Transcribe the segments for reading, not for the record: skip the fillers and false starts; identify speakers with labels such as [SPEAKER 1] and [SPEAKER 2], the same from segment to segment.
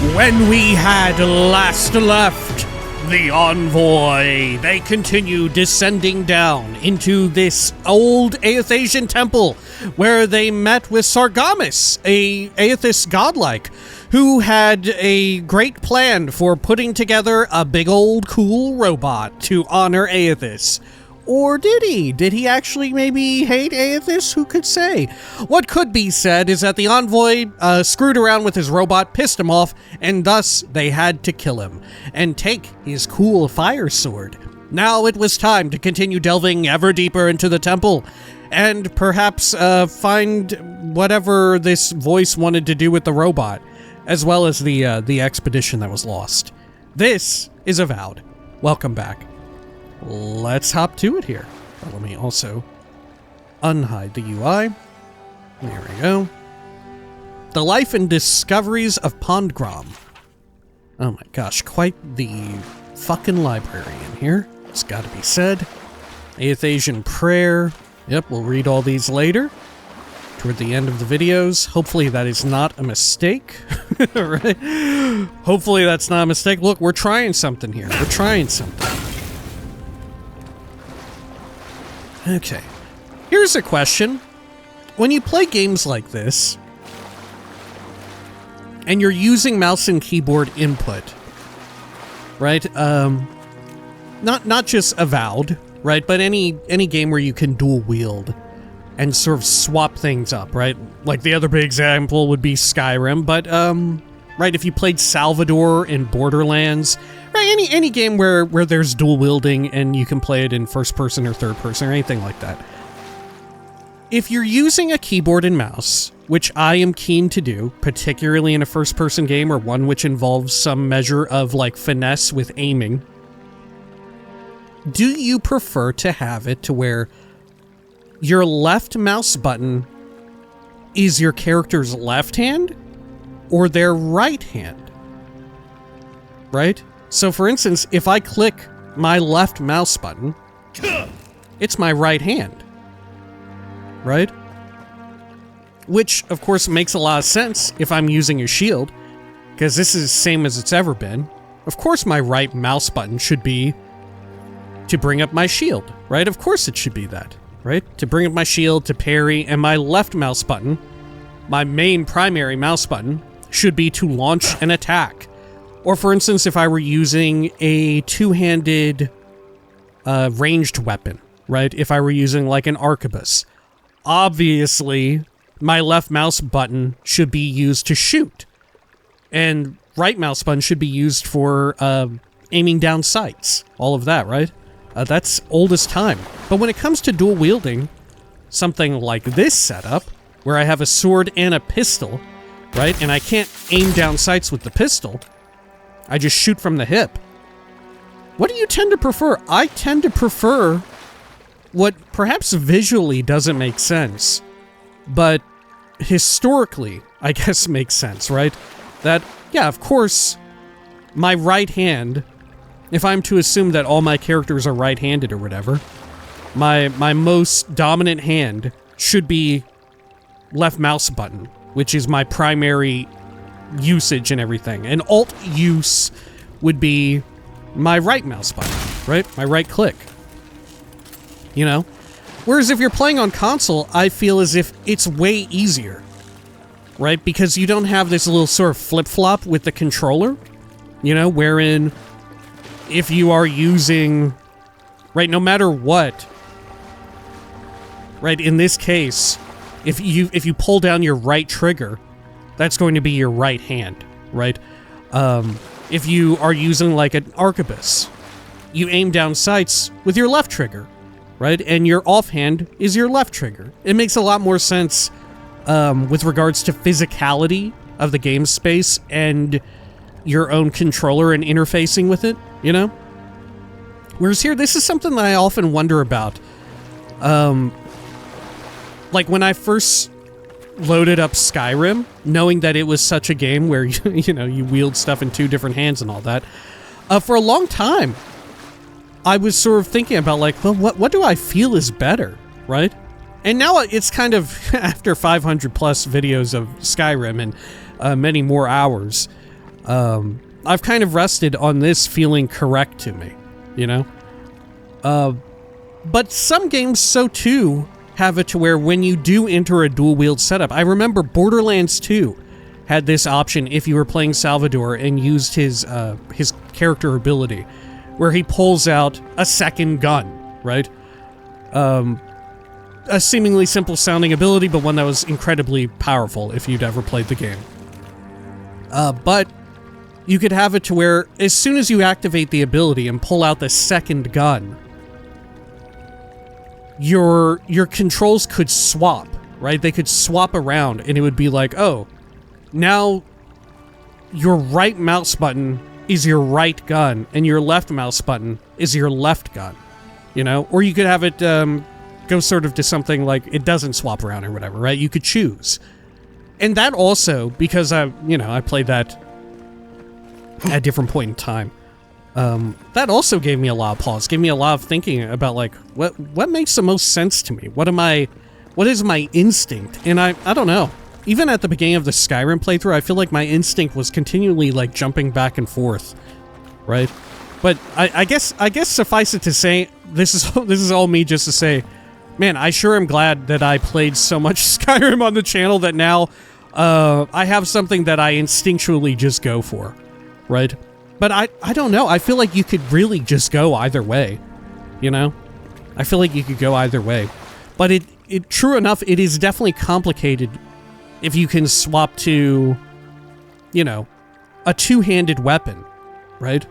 [SPEAKER 1] When we had last left the Envoy, they continued descending down into this old Eothasian Temple, where they met with Sargamas, a Eothas godlike, who had a great plan for putting together a big old cool robot to honor Eothas. Or did he? Did he actually maybe hate Eothas? Who could say? What could be said is that the Envoy screwed around with his robot, pissed him off, and thus they had to kill him and take his cool fire sword. Now it was time to continue delving ever deeper into the temple and perhaps find whatever this voice wanted to do with the robot, as well as the expedition that was lost. This is Avowed. Welcome back. Let's hop to it here. Let me also unhide the UI. There we go. The Life and Discoveries of Pondgrom. Oh my gosh, quite the fucking library in here. It's gotta be said. Eothasian Prayer. Yep, we'll read all these later, toward the end of the videos. Hopefully that is not a mistake. Right? Hopefully that's not a mistake. Look, we're trying something here. We're trying something. Okay, here's a question. When you play games like this, and you're using mouse and keyboard input, right? Not just Avowed, right? But any game where you can dual wield and sort of swap things up, right? Like the other big example would be Skyrim, but right, if you played Salvador in Borderlands, right, any game where there's dual wielding and you can play it in first person or third person or anything like that. If you're using a keyboard and mouse, which I am keen to do, particularly in a first person game or one which involves some measure of like finesse with aiming, do you prefer to have it to where your left mouse button is your character's left hand or their right hand? Right? So for instance, if I click my left mouse button, it's my right hand, right? Which, of course, makes a lot of sense if I'm using a shield, because this is the same as it's ever been. Of course my right mouse button should be to bring up my shield, right? Of course it should be that, right? To bring up my shield, to parry, and my left mouse button, my main primary mouse button, should be to launch an attack. Or for instance, if I were using a two-handed ranged weapon, right? If I were using like an arquebus, obviously my left mouse button should be used to shoot. And right mouse button should be used for aiming down sights. All of that, right? That's old as time. But when it comes to dual wielding, something like this setup, where I have a sword and a pistol, right? And I can't aim down sights with the pistol. I just shoot from the hip. What do you tend to prefer? I tend to prefer what perhaps visually doesn't make sense, but historically, I guess makes sense, right? That, yeah, of course, my right hand, if I'm to assume that all my characters are right-handed or whatever, my most dominant hand should be left mouse button, which is my primary usage and everything. And alt use would be my right mouse button, right? My right click. You know? Whereas if you're playing on console, I feel as if it's way easier, right? Because you don't have this little sort of flip-flop with the controller, you know, wherein if you are using, right, no matter what, right, in this case, if you pull down your right trigger, that's going to be your right hand, right? If you are using like an arquebus, you aim down sights with your left trigger, right? And your offhand is your left trigger. It makes a lot more sense with regards to physicality of the game space and your own controller and interfacing with it, you know? Whereas here, this is something that I often wonder about. Like when I first loaded up Skyrim, knowing that it was such a game where, you know, you wield stuff in two different hands and all that, for a long time, I was sort of thinking about like, well, what do I feel is better, right? And now it's kind of, after 500 plus videos of Skyrim and many more hours, I've kind of rested on this feeling correct to me, you know? But some games so too have it to where when you do enter a dual wield setup, I remember Borderlands 2 had this option if you were playing Salvador and used his character ability, where he pulls out a second gun, right? A seemingly simple sounding ability, but one that was incredibly powerful if you'd ever played the game. But you could have it to where as soon as you activate the ability and pull out the second gun, your controls could swap, right? They could swap around and it would be like, oh, now your right mouse button is your right gun and your left mouse button is your left gun, you know? Or you could have it go sort of to something like it doesn't swap around or whatever, right? You could choose. And that also, because I played that at a different point in time, that also gave me a lot of pause, gave me a lot of thinking about like, what makes the most sense to me? What is my instinct? And I don't know. Even at the beginning of the Skyrim playthrough, I feel like my instinct was continually like jumping back and forth, right? But I guess suffice it to say, this is all me just to say, man, I sure am glad that I played so much Skyrim on the channel that now I have something that I instinctually just go for, right? But I don't know. I feel like you could really just go either way, you know? I feel like you could go either way. But it true enough, it is definitely complicated if you can swap to, you know, a two-handed weapon, right?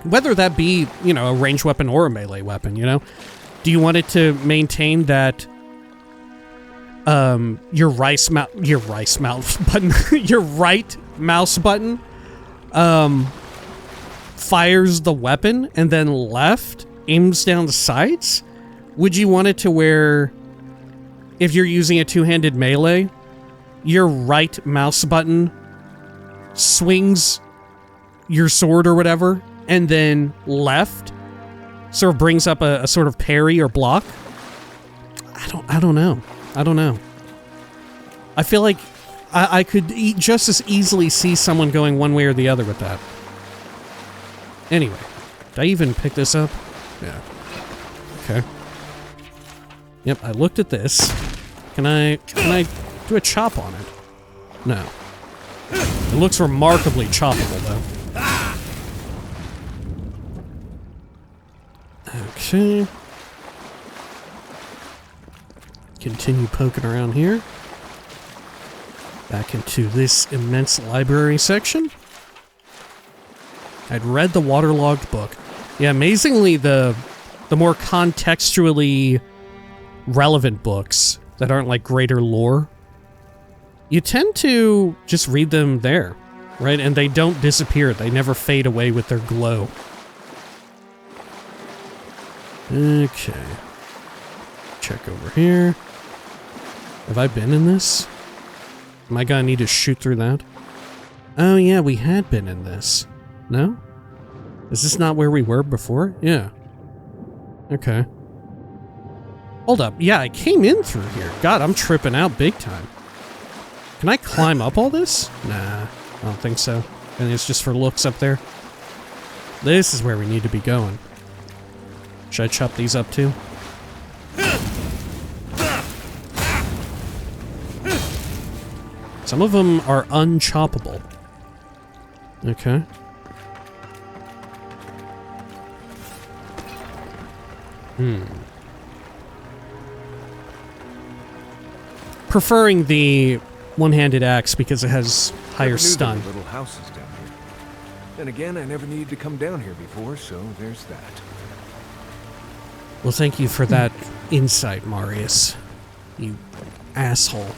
[SPEAKER 1] Whether that be, you know, a ranged weapon or a melee weapon, you know? Do you want it to maintain that your right mouse button fires the weapon and then left aims down the sights? Would you want it to where if you're using a two-handed melee, your right mouse button swings your sword or whatever and then left sort of brings up a sort of parry or block? I don't know. I feel like I could just as easily see someone going one way or the other with that. Anyway, did I even pick this up? Yeah. Okay. Yep, I looked at this. Can I do a chop on it? No. It looks remarkably choppable, though. Okay. Continue poking around here. Back into this immense library section. I'd read the waterlogged book. Yeah, amazingly, the more contextually relevant books that aren't like greater lore, you tend to just read them there, right? And they don't disappear. They never fade away with their glow. Okay. Check over here. Have I been in this? Am I gonna need to shoot through that? Oh yeah, we had been in this. No? Is this not where we were before? Yeah. Okay. Hold up. Yeah, I came in through here. God, I'm tripping out big time. Can I climb up all this? Nah, I don't think so. And it's just for looks up there. This is where we need to be going. Should I chop these up too? Some of them are unchoppable. Okay. Preferring the one-handed axe because it has higher stun.
[SPEAKER 2] Little houses down here. Then again, I never needed to come down here before, so there's that.
[SPEAKER 1] Well, thank you for that insight, Marius. You asshole.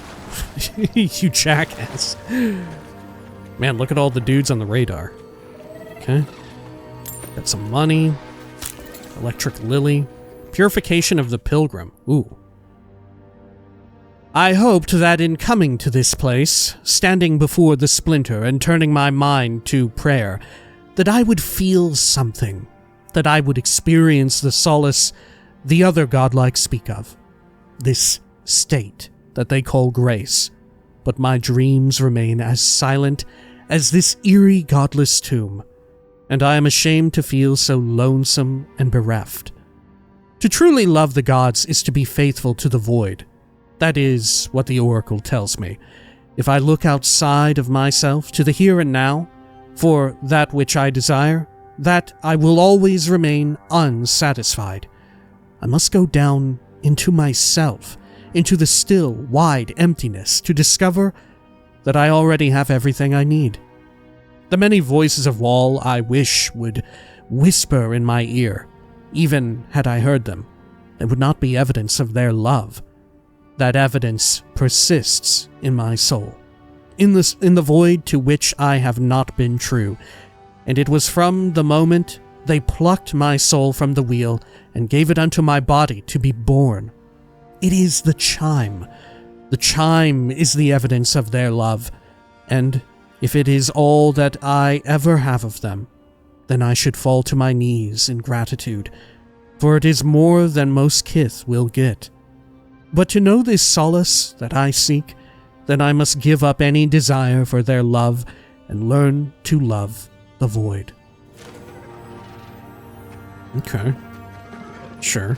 [SPEAKER 1] You jackass. Man, look at all the dudes on the radar. Okay. Got some money. Electric Lily. Purification of the Pilgrim. Ooh. I hoped that in coming to this place, standing before the Splinter and turning my mind to prayer, that I would feel something, that I would experience the solace the other godlike speak of, this state that they call grace, but my dreams remain as silent as this eerie, godless tomb, and I am ashamed to feel so lonesome and bereft. To truly love the gods is to be faithful to the void. That is what the oracle tells me. If I look outside of myself to the here and now, for that which I desire, that I will always remain unsatisfied. I must go down into myself, into the still, wide emptiness, to discover that I already have everything I need. The many voices of Wall I wish would whisper in my ear. Even had I heard them, it would not be evidence of their love. That evidence persists in my soul, in the void to which I have not been true, and it was from the moment they plucked my soul from the wheel and gave it unto my body to be born. It is the chime. The chime is the evidence of their love, and if it is all that I ever have of them, then I should fall to my knees in gratitude, for it is more than most kith will get. But to know this solace that I seek, then I must give up any desire for their love and learn to love the void. Okay. Sure.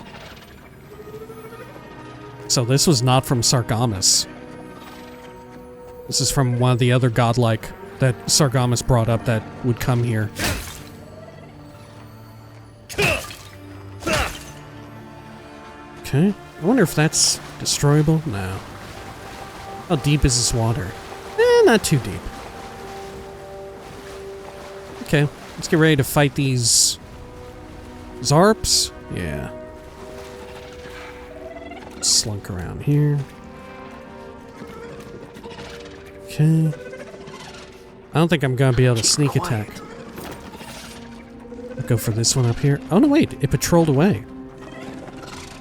[SPEAKER 1] So this was not from Sargamas. This is from one of the other godlike that Sargamas brought up that would come here. Okay. I wonder if that's destroyable? No. How deep is this water? Not too deep. Okay. Let's get ready to fight these Zarps. Yeah. Slunk around here. Okay. I don't think I'm gonna be able to sneak attack. I'll go for this one up here. Oh no, wait, it patrolled away.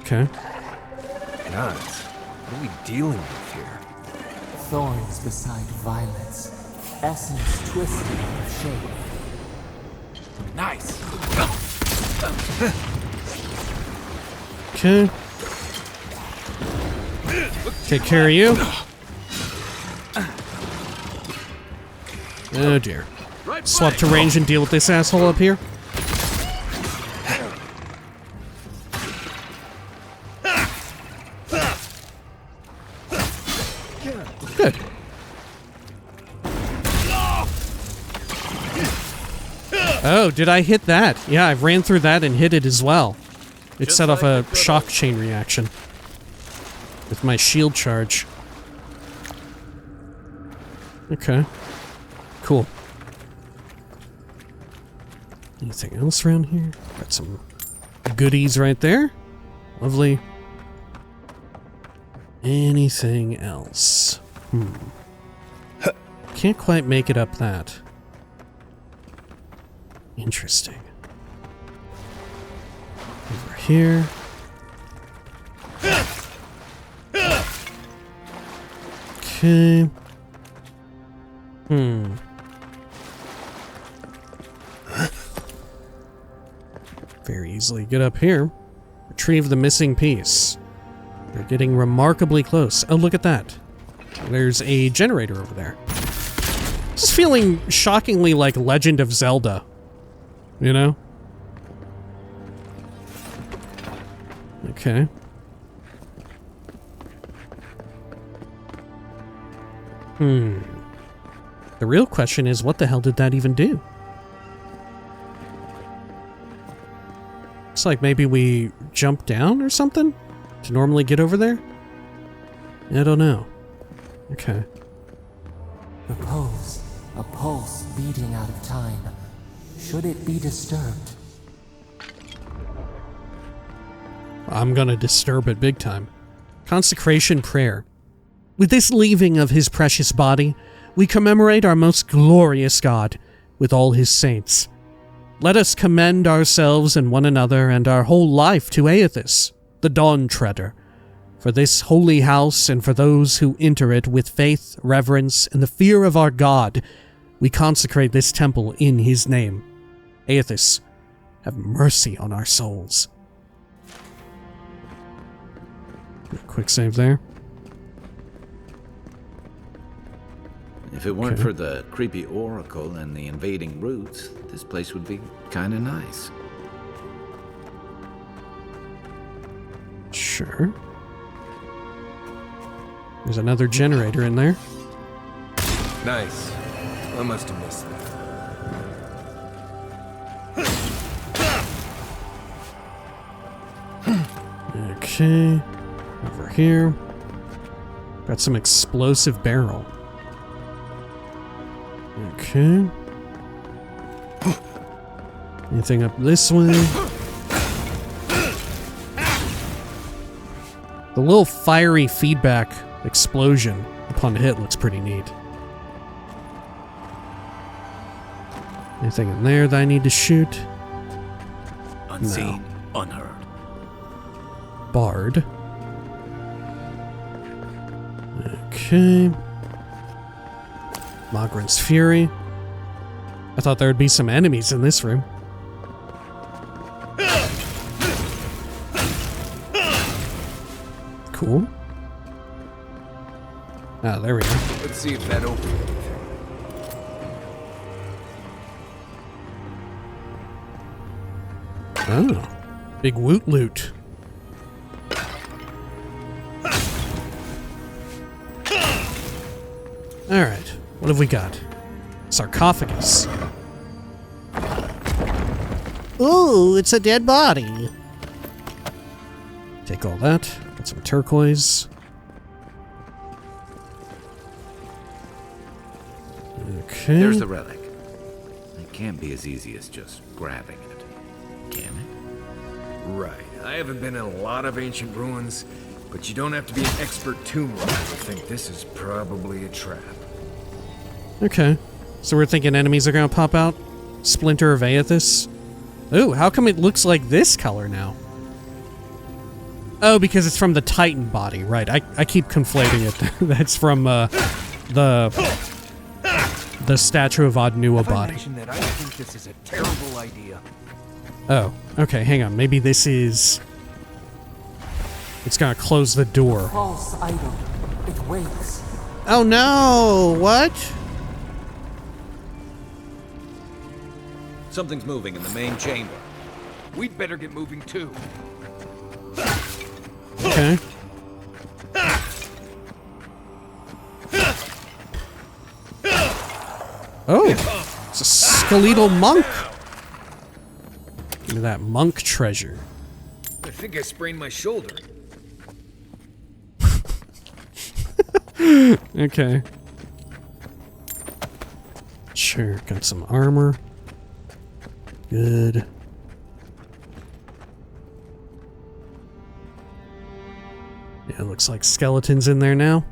[SPEAKER 1] Okay.
[SPEAKER 2] Gods, what are we dealing with here?
[SPEAKER 3] Thorns beside violets, essence twisted out of shape.
[SPEAKER 2] Nice.
[SPEAKER 1] Okay. Take care of you. Oh dear. Swap to range and deal with this asshole up here. Good. Oh, did I hit that? Yeah, I ran through that and hit it as well. It set off a shock chain reaction with my shield charge. Okay. Cool. Anything else around here? Got some goodies right there. Lovely. Anything else? Can't quite make it up that. Interesting. Over here. Okay. Very easily get up here. Retrieve the missing piece. We're getting remarkably close. Oh, look at that. There's a generator over there. This is feeling shockingly like Legend of Zelda. You know? Okay. The real question is, what the hell did that even do? Looks like maybe we jumped down or something to normally get over there? I don't know. Okay.
[SPEAKER 3] The pose, a pulse beating out of time. Should it be disturbed?
[SPEAKER 1] I'm gonna disturb it big time. Consecration prayer. With this leaving of his precious body, we commemorate our most glorious God with all his saints. Let us commend ourselves and one another and our whole life to Eothas, the Dawn Treader, for this holy house and for those who enter it with faith, reverence, and the fear of our God. We consecrate this temple in his name. Eothas, have mercy on our souls. Quick save there.
[SPEAKER 4] If it weren't for the creepy oracle and the invading roots, this place would be kinda nice.
[SPEAKER 1] Sure. There's another generator in there.
[SPEAKER 2] Nice. I must have missed that.
[SPEAKER 1] Okay. Over here. Got some explosive barrel. Okay. Anything up this way? The little fiery feedback explosion upon hit looks pretty neat. Anything in there that I need to shoot?
[SPEAKER 4] Unseen, unheard.
[SPEAKER 1] Bard. Okay. Mogren's Fury. I thought there would be some enemies in this room. Cool. Ah, there we go.
[SPEAKER 2] Let's see if that opens anything.
[SPEAKER 1] Oh. Big woot loot. Alright, what have we got? Sarcophagus. Ooh, it's a dead body. Take all that. Got some turquoise. Okay.
[SPEAKER 4] There's the relic. It can't be as easy as just grabbing it, can it?
[SPEAKER 2] Right. I haven't been in a lot of ancient ruins, but you don't have to be an expert tomb robber to think this is probably a trap.
[SPEAKER 1] Okay. So we're thinking enemies are gonna pop out? Splinter of Eothas? Ooh, how come it looks like this color now? Oh, because it's from the Titan body, right. I keep conflating it. That's from the Statue of Adnua body.
[SPEAKER 2] That I think this is a terrible idea.
[SPEAKER 1] Oh, okay, hang on. Maybe this is... It's gonna close the door.
[SPEAKER 3] False item. It waits.
[SPEAKER 1] Oh no! What?
[SPEAKER 4] Something's moving in the main chamber.
[SPEAKER 2] We'd better get moving too.
[SPEAKER 1] Okay. Oh! It's a skeletal monk! Give me that monk treasure.
[SPEAKER 2] I think I sprained my shoulder.
[SPEAKER 1] Okay. Sure, got some armor. Good. Yeah, it looks like skeletons in there now.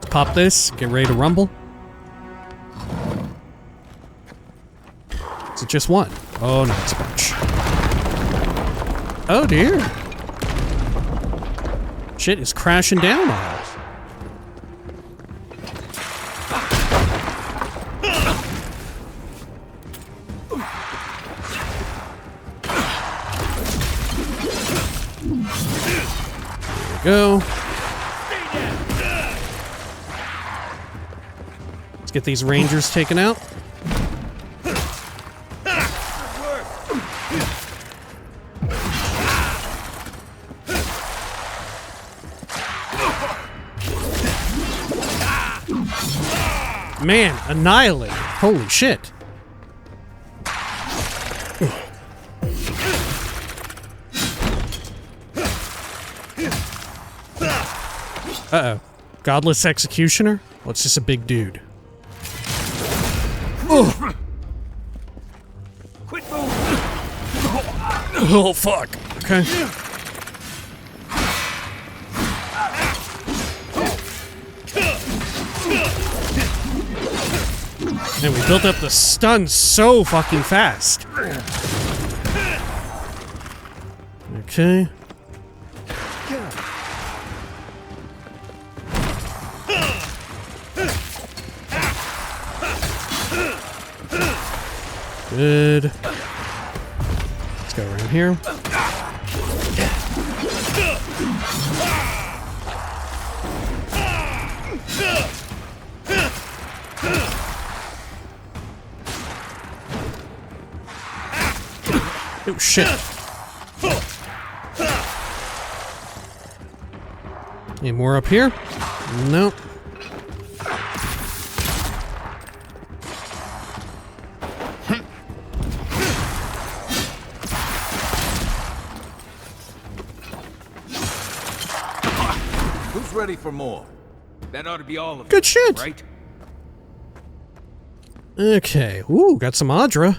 [SPEAKER 1] Pop this, get ready to rumble. Is it just one? Oh no, it's a bunch. Oh dear. Shit is crashing down on us. Go. Let's get these rangers taken out. Man, annihilate. Holy shit. Uh-oh. Godless Executioner? Well, it's just a big dude. Oh!
[SPEAKER 2] Quit moving!
[SPEAKER 1] Oh, fuck. Okay. Man, we built up the stun so fucking fast. Okay. Good. Let's go around here. Oh, shit. Any more up here? Nope.
[SPEAKER 2] Who's ready for more? That ought to be all of it.
[SPEAKER 1] Good shit.
[SPEAKER 2] Right?
[SPEAKER 1] Okay. Ooh, got some Adra.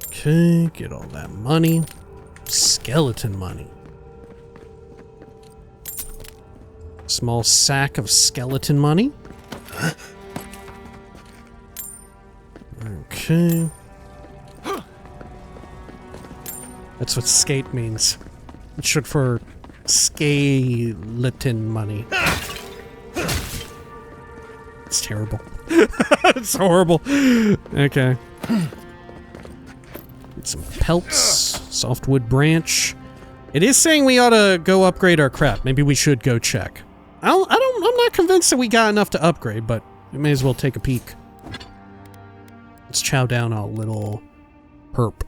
[SPEAKER 1] Okay, get all that money. Skeleton money. Small sack of skeleton money. Okay. That's what skate means. It's short for skeleton money. It's terrible. It's horrible. Okay. Get some pelts. Softwood branch. It is saying we ought to go upgrade our crap. Maybe we should go check. I'm not convinced that we got enough to upgrade, but we may as well take a peek. Let's chow down a little herp.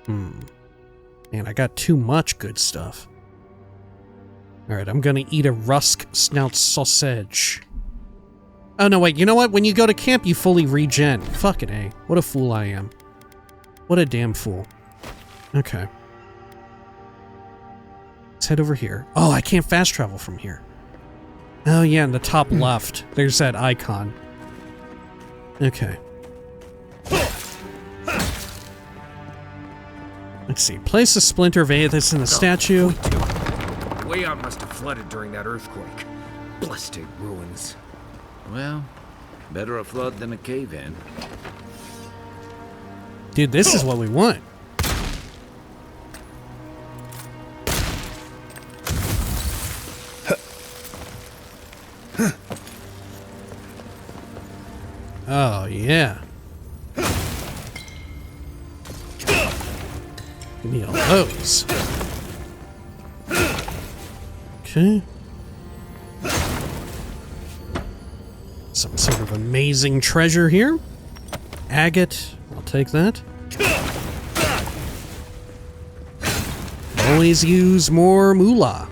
[SPEAKER 1] Man, I got too much good stuff. Alright, I'm gonna eat a rusk snout sausage. Oh no, wait, you know what? When you go to camp, you fully regen. Fucking A. What a fool I am. What a damn fool. Okay. Let's head over here. Oh, I can't fast travel from here. Oh yeah, in the top left. There's that icon. Okay. Let's see. Place a splinter of Eothas in the statue.
[SPEAKER 2] The way out must have flooded during that earthquake. Blessed ruins.
[SPEAKER 4] Well, better a flood than a cave-in.
[SPEAKER 1] Dude, this is what we want. Oh, yeah. Give me all those. Okay. Some sort of amazing treasure here. Agate. I'll take that. Always use more moolah.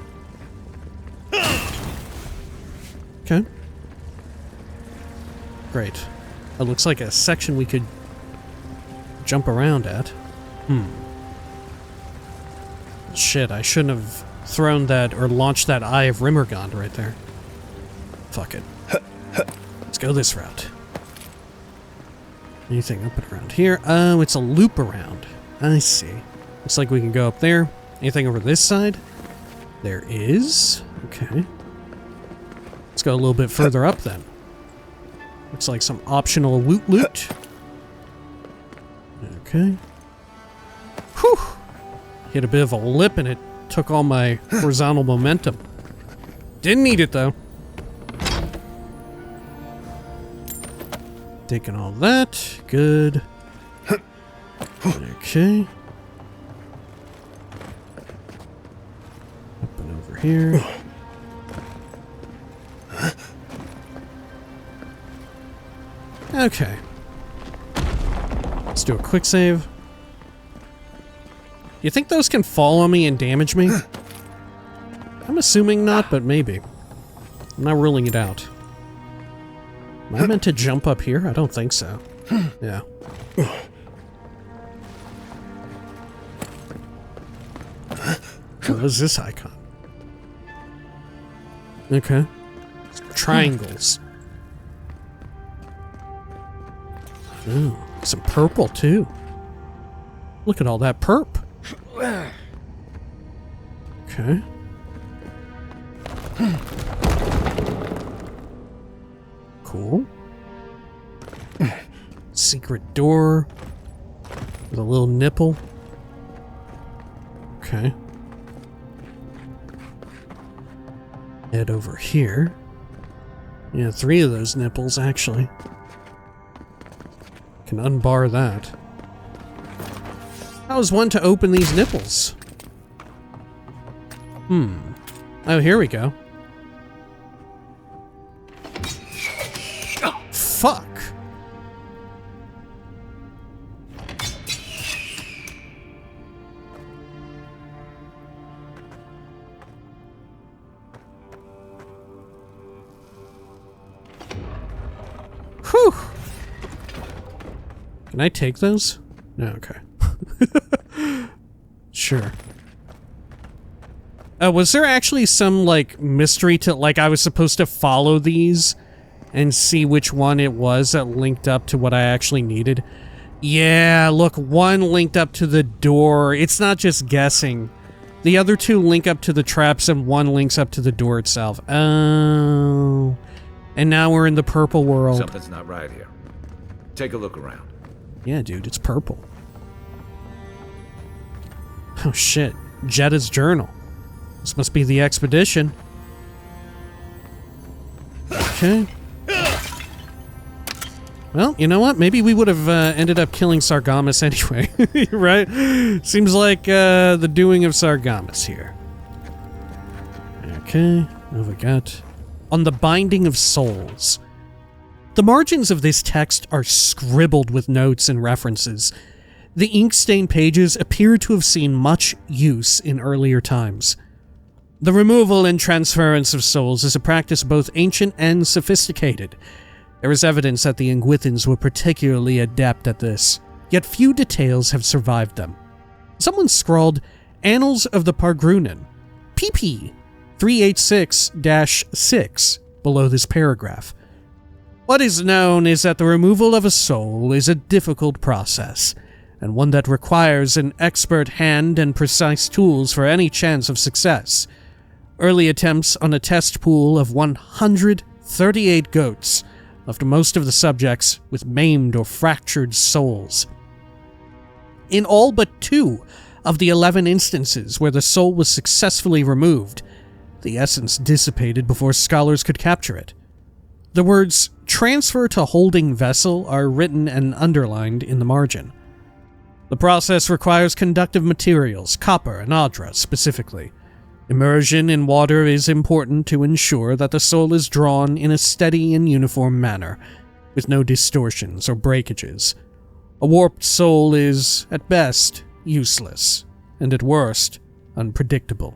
[SPEAKER 1] Okay. Great. It looks like a section we could jump around at. Shit, I shouldn't have thrown that or launched that Eye of Rimmergond right there. Fuck it. Let's go this route. Anything up and around here? Oh, it's a loop around. I see. Looks like we can go up there. Anything over this side? There is. Okay. Let's go a little bit further up then. Looks like some optional loot. Okay. Whew. Hit a bit of a lip and it took all my horizontal momentum. Didn't need it though. Taking all that. Good. Okay. Up and over here. Okay. Let's do a quick save. You think those can fall on me and damage me? I'm assuming not, but maybe. I'm not ruling it out. Am I meant to jump up here? I don't think so. Yeah. What is this icon? Okay. Triangles. Ooh, some purple too. Look at all that perp. Okay. Cool. Secret door with a little nipple. Okay. Head over here. Yeah, 3 of those nipples actually. Can unbar that. How is one to open these nipples? Oh, here we go. Fuck. Can I take those? No, okay. Sure. Was there actually some, like, mystery to, like, I was supposed to follow these and see which one it was that linked up to what I actually needed? Yeah, look, one linked up to the door. It's not just guessing. The other two link up to the traps and one links up to the door itself. Oh. And now we're in the purple world.
[SPEAKER 4] Something's not right here. Take a look around.
[SPEAKER 1] Yeah, dude, it's purple. Oh shit, Jetta's journal. This must be the expedition. Okay. Well, you know what? Maybe we would have ended up killing Sargamas anyway, right? Seems like the doing of Sargamas here. Okay, what have we got? On the Binding of Souls. The margins of this text are scribbled with notes and references. The ink-stained pages appear to have seen much use in earlier times. The removal and transference of souls is a practice both ancient and sophisticated. There is evidence that the Ingwithans were particularly adept at this, yet few details have survived them. Someone scrawled Annals of the Pargrunen, pp. 386-6 below this paragraph. What is known is that the removal of a soul is a difficult process, and one that requires an expert hand and precise tools for any chance of success. Early attempts on a test pool of 138 goats left most of the subjects with maimed or fractured souls. In all but 2 of the 11 instances where the soul was successfully removed, the essence dissipated before scholars could capture it. The words "transfer to holding vessel" are written and underlined in the margin. The process requires conductive materials, copper and adra specifically. Immersion in water is important to ensure that the soul is drawn in a steady and uniform manner, with no distortions or breakages. A warped soul is, at best, useless, and at worst, unpredictable.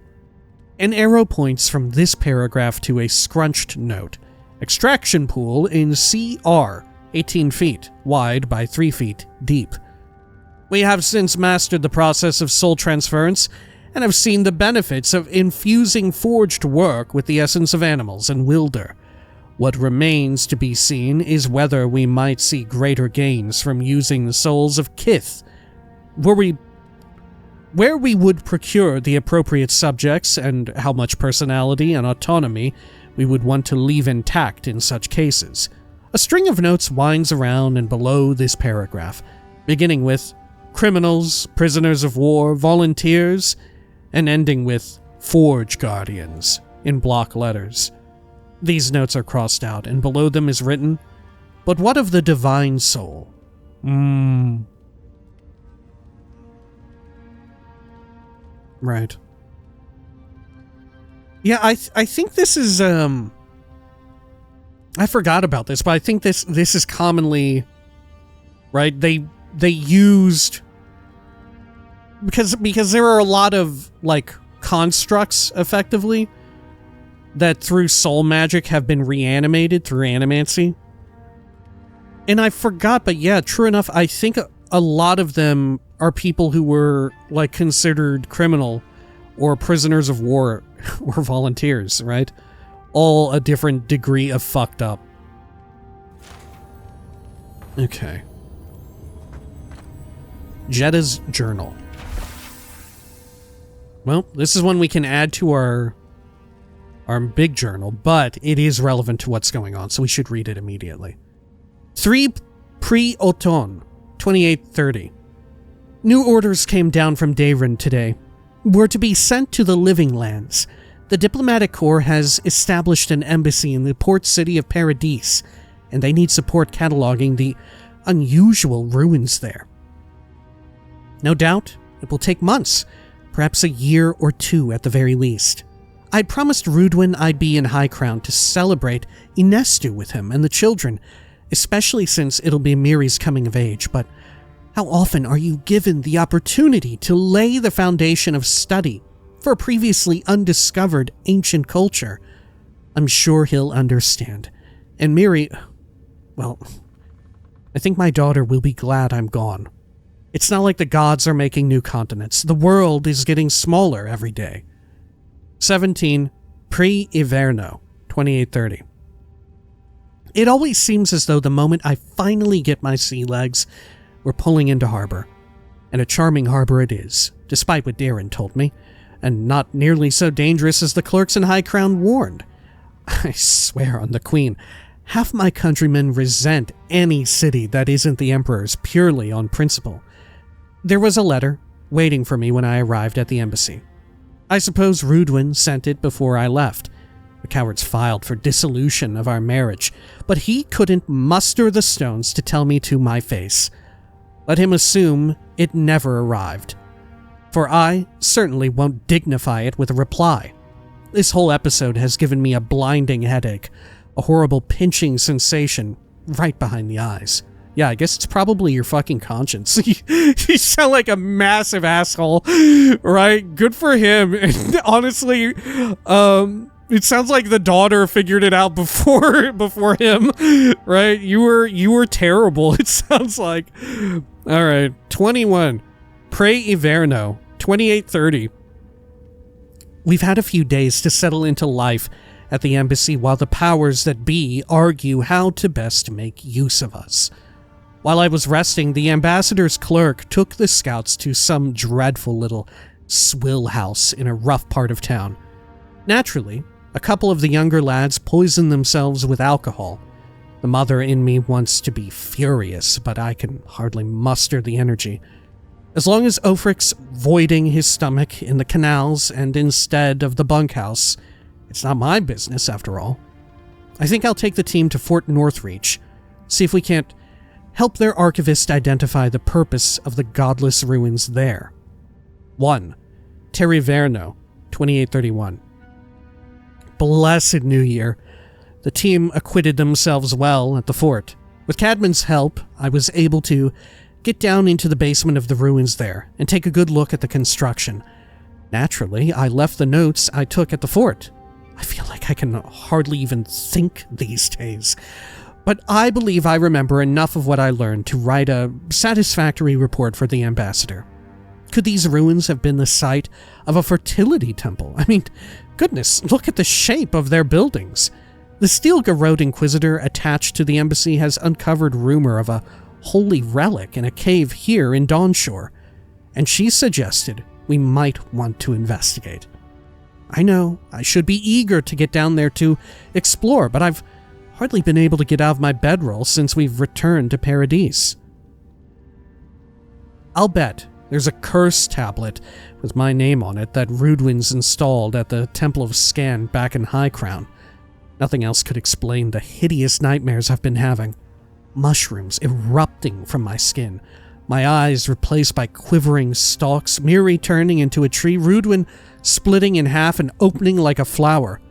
[SPEAKER 1] An arrow points from this paragraph to a scrunched note. Extraction pool in CR, 18 feet wide by 3 feet deep. We have since mastered the process of soul transference and have seen the benefits of infusing forged work with the essence of animals and wilder. What remains to be seen is whether we might see greater gains from using the souls of Kith, where we would procure the appropriate subjects and how much personality and autonomy we would want to leave intact in such cases. A string of notes winds around and below this paragraph, beginning with criminals, prisoners of war, volunteers, and ending with Forge Guardians in block letters. These notes are crossed out, and below them is written, "But what of the divine soul?" Right. Yeah, I think this is, I forgot about this, but I think this is commonly, right, they used, because there are a lot of, like, constructs, effectively, that through soul magic have been reanimated through animancy. And I forgot, but yeah, true enough, I think a lot of them are people who were, like, considered criminal or prisoners of war or volunteers, right? All a different degree of fucked up. Okay. Jetta's journal. Well, this is one we can add to our big journal, but it is relevant to what's going on, so we should read it immediately. 3 pre-automne, 2830. New orders came down from Aedyran today. We're to be sent to the Living Lands. The diplomatic corps has established an embassy in the port city of Paradis, and they need support cataloging the unusual ruins there. No doubt, it will take months, perhaps a year or 2 at the very least. I promised Rudwin I'd be in High Crown to celebrate Inestu with him and the children, especially since it'll be Miri's coming of age, but how often are you given the opportunity to lay the foundation of study for a previously undiscovered ancient culture? I'm sure he'll understand. And Miri, well, I think my daughter will be glad I'm gone. It's not like the gods are making new continents. The world is getting smaller every day. 17. Pre-Iverno, 2830. It always seems as though the moment I finally get my sea legs, we're pulling into harbor. And a charming harbor it is, despite what Darren told me, and not nearly so dangerous as the clerks in High Crown warned. I swear on the Queen, half my countrymen resent any city that isn't the Emperor's purely on principle. There was a letter waiting for me when I arrived at the embassy. I suppose Rudwin sent it before I left. The cowards filed for dissolution of our marriage, but he couldn't muster the stones to tell me to my face. Let him assume it never arrived. For I certainly won't dignify it with a reply. This whole episode has given me a blinding headache, a horrible pinching sensation right behind the eyes. Yeah, I guess it's probably your fucking conscience. You sound like a massive asshole, right? Good for him. And honestly, it sounds like the daughter figured it out before him, right? You were terrible, it sounds like. All right, 21. Pre-Iverno, 2830. We've had a few days to settle into life at the embassy while the powers that be argue how to best make use of us. While I was resting, the ambassador's clerk took the scouts to some dreadful little swill house in a rough part of town. Naturally, a couple of the younger lads poisoned themselves with alcohol. The mother in me wants to be furious, but I can hardly muster the energy. As long as Ofryc's voiding his stomach in the canals and instead of the bunkhouse, it's not my business after all. I think I'll take the team to Fort Northreach, see if we can't help their archivist identify the purpose of the godless ruins there. 1. Terriverno, 2831. Blessed New Year. The team acquitted themselves well at the fort. With Cadman's help, I was able to get down into the basement of the ruins there and take a good look at the construction. Naturally, I left the notes I took at the fort. I feel like I can hardly even think these days. But I believe I remember enough of what I learned to write a satisfactory report for the ambassador. Could these ruins have been the site of a fertility temple? I mean, goodness, look at the shape of their buildings. The Steel Garrote Inquisitor attached to the embassy has uncovered rumor of a holy relic in a cave here in Dawnshore, and she suggested we might want to investigate. I know, I should be eager to get down there to explore, but I've hardly been able to get out of my bedroll since we've returned to Paradise. I'll bet there's a curse tablet with my name on it that Rudwin's installed at the Temple of Scan back in High Crown. Nothing else could explain the hideous nightmares I've been having. Mushrooms erupting from my skin, my eyes replaced by quivering stalks, Miri turning into a tree, Rudwin splitting in half and opening like a flower.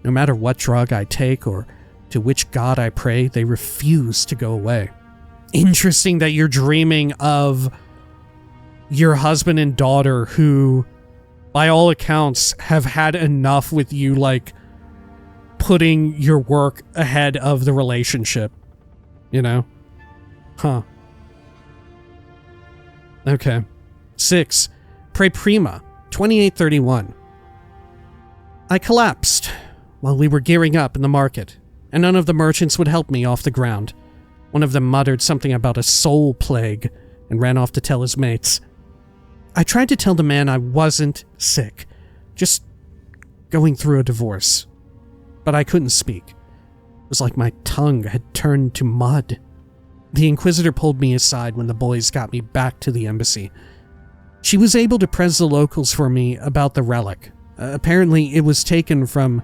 [SPEAKER 1] No matter what drug I take or to which god I pray, they refuse to go away. Interesting that you're dreaming of your husband and daughter who, by all accounts, have had enough with you, like, putting your work ahead of the relationship. You know? Huh. Okay. 6. Pre-Prima, 2831. I collapsed while we were gearing up in the market, and none of the merchants would help me off the ground. One of them muttered something about a soul plague and ran off to tell his mates. I tried to tell the man I wasn't sick, just going through a divorce. But I couldn't speak. It was like my tongue had turned to mud. The Inquisitor pulled me aside when the boys got me back to the embassy. She was able to press the locals for me about the relic. Apparently, it was taken from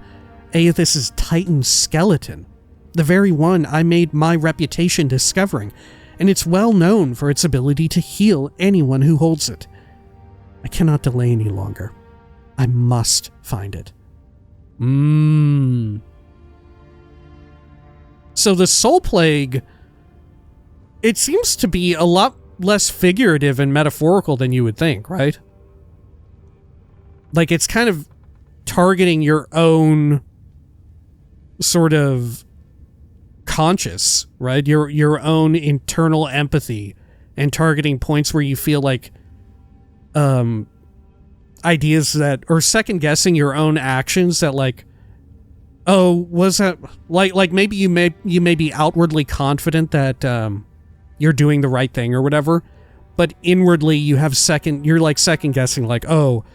[SPEAKER 1] Eothas's Titan skeleton, the very one I made my reputation discovering, and it's well known for its ability to heal anyone who holds it. I cannot delay any longer. I must find it. So the soul plague, it seems to be a lot less figurative and metaphorical than you would think, right? Like, it's kind of targeting your own sort of conscious, right? Your own internal empathy and targeting points where you feel like ideas that, or second guessing your own actions that like, oh, was that like maybe you may be outwardly confident that you're doing the right thing or whatever, but inwardly you're like second guessing like, oh,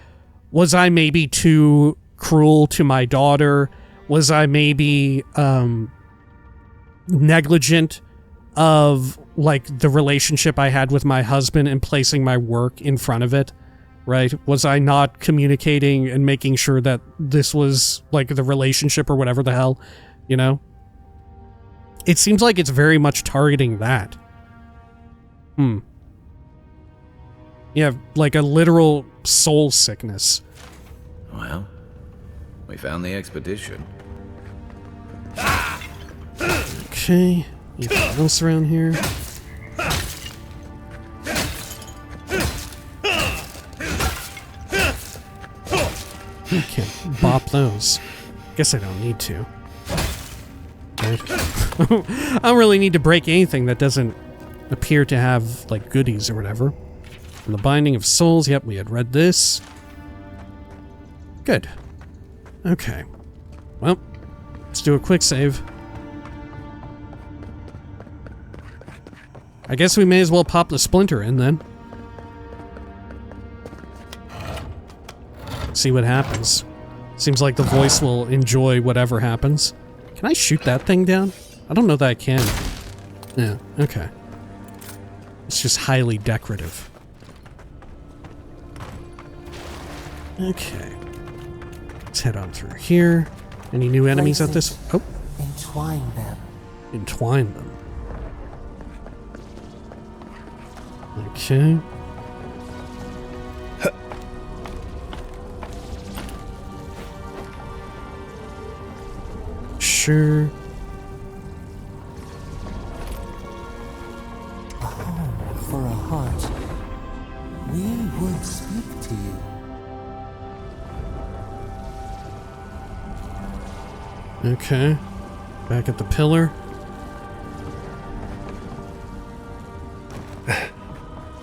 [SPEAKER 1] was I maybe too cruel to my daughter? Was I maybe negligent of like the relationship I had with my husband and placing my work in front of it? Right? Was I not communicating and making sure that this was like the relationship or whatever the hell, you know? It seems like it's very much targeting that. Yeah, like a literal soul sickness.
[SPEAKER 4] Well, we found the expedition.
[SPEAKER 1] Okay, anything else around here? I can't bop those. Guess I don't need to. Right. I don't really need to break anything that doesn't appear to have, like, goodies or whatever. And the Binding of Souls, yep, we had read this. Good. Okay. Well, let's do a quick save. I guess we may as well pop the Splinter in then. See what happens. Seems like the voice will enjoy whatever happens. Can I shoot that thing down? I don't know that I can. Yeah, okay. It's just highly decorative. Okay. Let's head on through here. Any new enemies at this? Oh.
[SPEAKER 3] Entwine them.
[SPEAKER 1] Entwine them. Okay. Sure.
[SPEAKER 3] A home for a heart. We would speak to you.
[SPEAKER 1] Okay. Back at the pillar.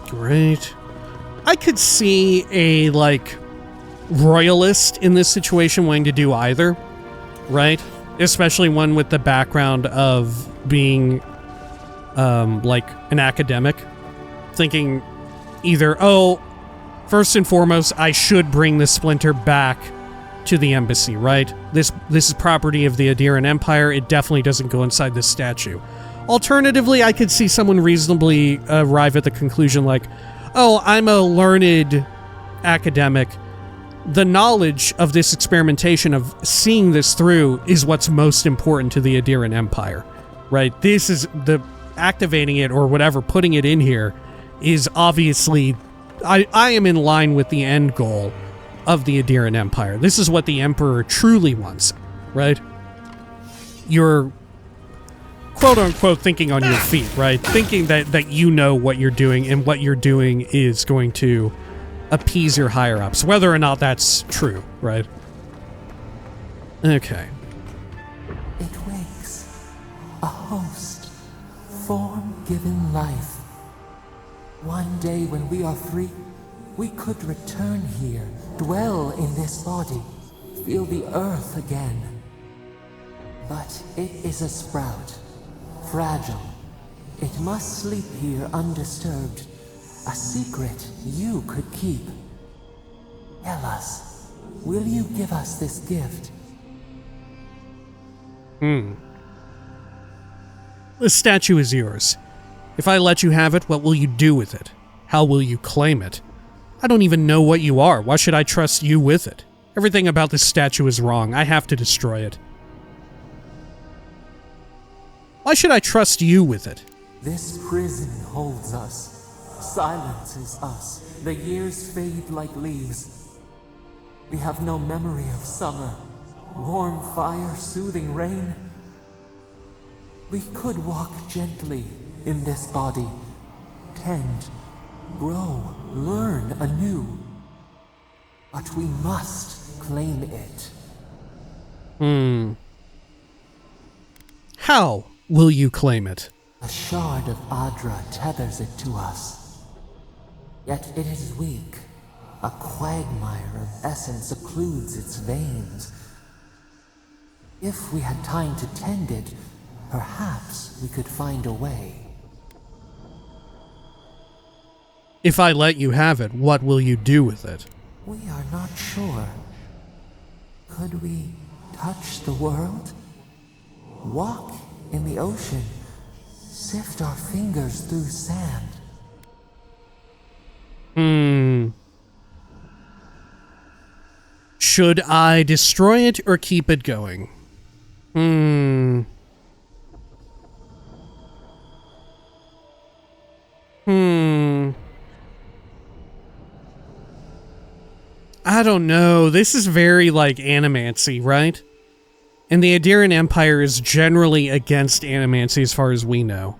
[SPEAKER 1] Great. I could see a, like, royalist in this situation wanting to do either, right? Especially one with the background of being, like, an academic. Thinking either, oh, first and foremost, I should bring the Splinter back to the embassy, right? This is property of the Aedyran Empire. It definitely doesn't go inside this statue. Alternatively, I could see someone reasonably arrive at the conclusion like, oh, I'm a learned academic. The knowledge of this experimentation, of seeing this through, is what's most important to the Aedyran Empire, right? This is the activating it or whatever, putting it in here is obviously, I am in line with the end goal of the Aedyran Empire. This is what the Emperor truly wants, right? You're quote-unquote thinking on your feet, right? Thinking that you know what you're doing and what you're doing is going to appease your higher-ups, whether or not that's true, right? Okay.
[SPEAKER 3] It wakes. A host. Form given life. One day when we are free, we could return here, dwell in this body, feel the earth again. But it is a sprout. Fragile. It must sleep here undisturbed. A secret you could keep. Tell us, will you give us this gift?
[SPEAKER 1] The statue is yours. If I let you have it, what will you do with it? How will you claim it? I don't even know what you are. Why should I trust you with it? Everything about this statue is wrong. I have to destroy it. Why should I trust you with it?
[SPEAKER 3] This prison holds us. Silences us. The years fade like leaves. We have no memory of summer. Warm fire, soothing rain. We could walk gently in this body. Tend, grow, learn anew. But we must claim it.
[SPEAKER 1] How will you claim it?
[SPEAKER 3] A shard of Adra tethers it to us. Yet it is weak. A quagmire of essence occludes its veins. If we had time to tend it, perhaps we could find a way.
[SPEAKER 1] If I let you have it, what will you do with it?
[SPEAKER 3] We are not sure. Could we touch the world? Walk in the ocean? Sift our fingers through sand?
[SPEAKER 1] Should I destroy it or keep it going? I don't know. This is very, like, animancy, right? And the Aedyran Empire is generally against animancy as far as we know.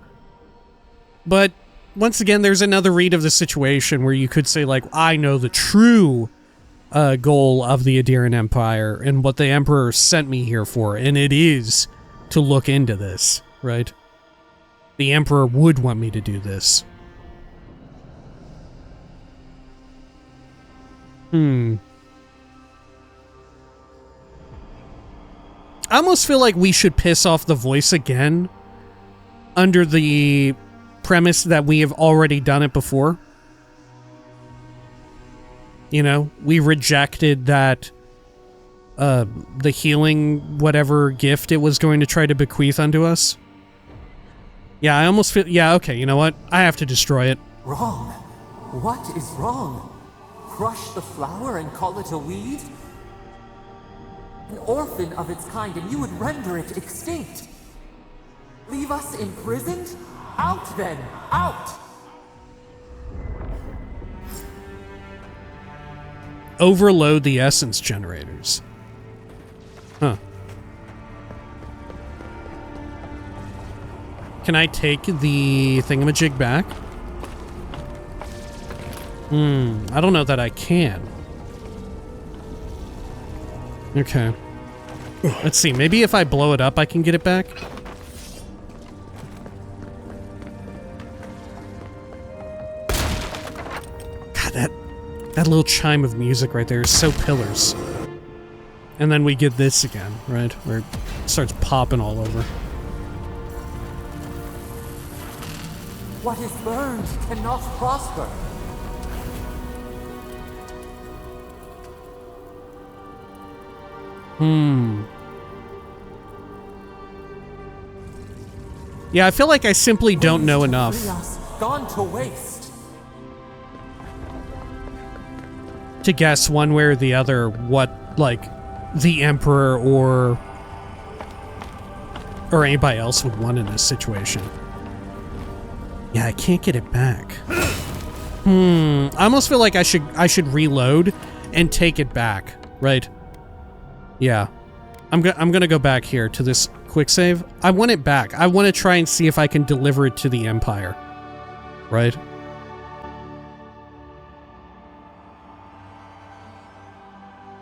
[SPEAKER 1] But, once again, there's another read of the situation where you could say, like, I know the true goal of the Aedyran Empire and what the Emperor sent me here for, and it is to look into this, right? The Emperor would want me to do this. I almost feel like we should piss off the voice again under the premise that we have already done it before. You know, we rejected that the healing whatever gift it was going to try to bequeath unto us. Yeah, I almost feel... Yeah, okay, you know what? I have to destroy it.
[SPEAKER 3] Wrong? What is wrong? Crush the flower and call it a weed? An orphan of its kind, and you would render it extinct. Leave us imprisoned? Out then! Out!
[SPEAKER 1] Overload the essence generators. Huh. Can I take the thingamajig back? I don't know that I can. Okay. Let's see, maybe if I blow it up I can get it back? God, that little chime of music right there is so Pillars. And then we get this again, right? Where it starts popping all over.
[SPEAKER 3] What is burned cannot prosper.
[SPEAKER 1] Yeah, I feel like I simply don't know enough.
[SPEAKER 3] Gone to waste.
[SPEAKER 1] To guess one way or the other what, like, the Emperor or anybody else would want in this situation. Yeah, I can't get it back. I almost feel like I should reload and take it back, right? Yeah. I'm gonna go back here to this quick save. I want it back. I want to try and see if I can deliver it to the Empire. Right?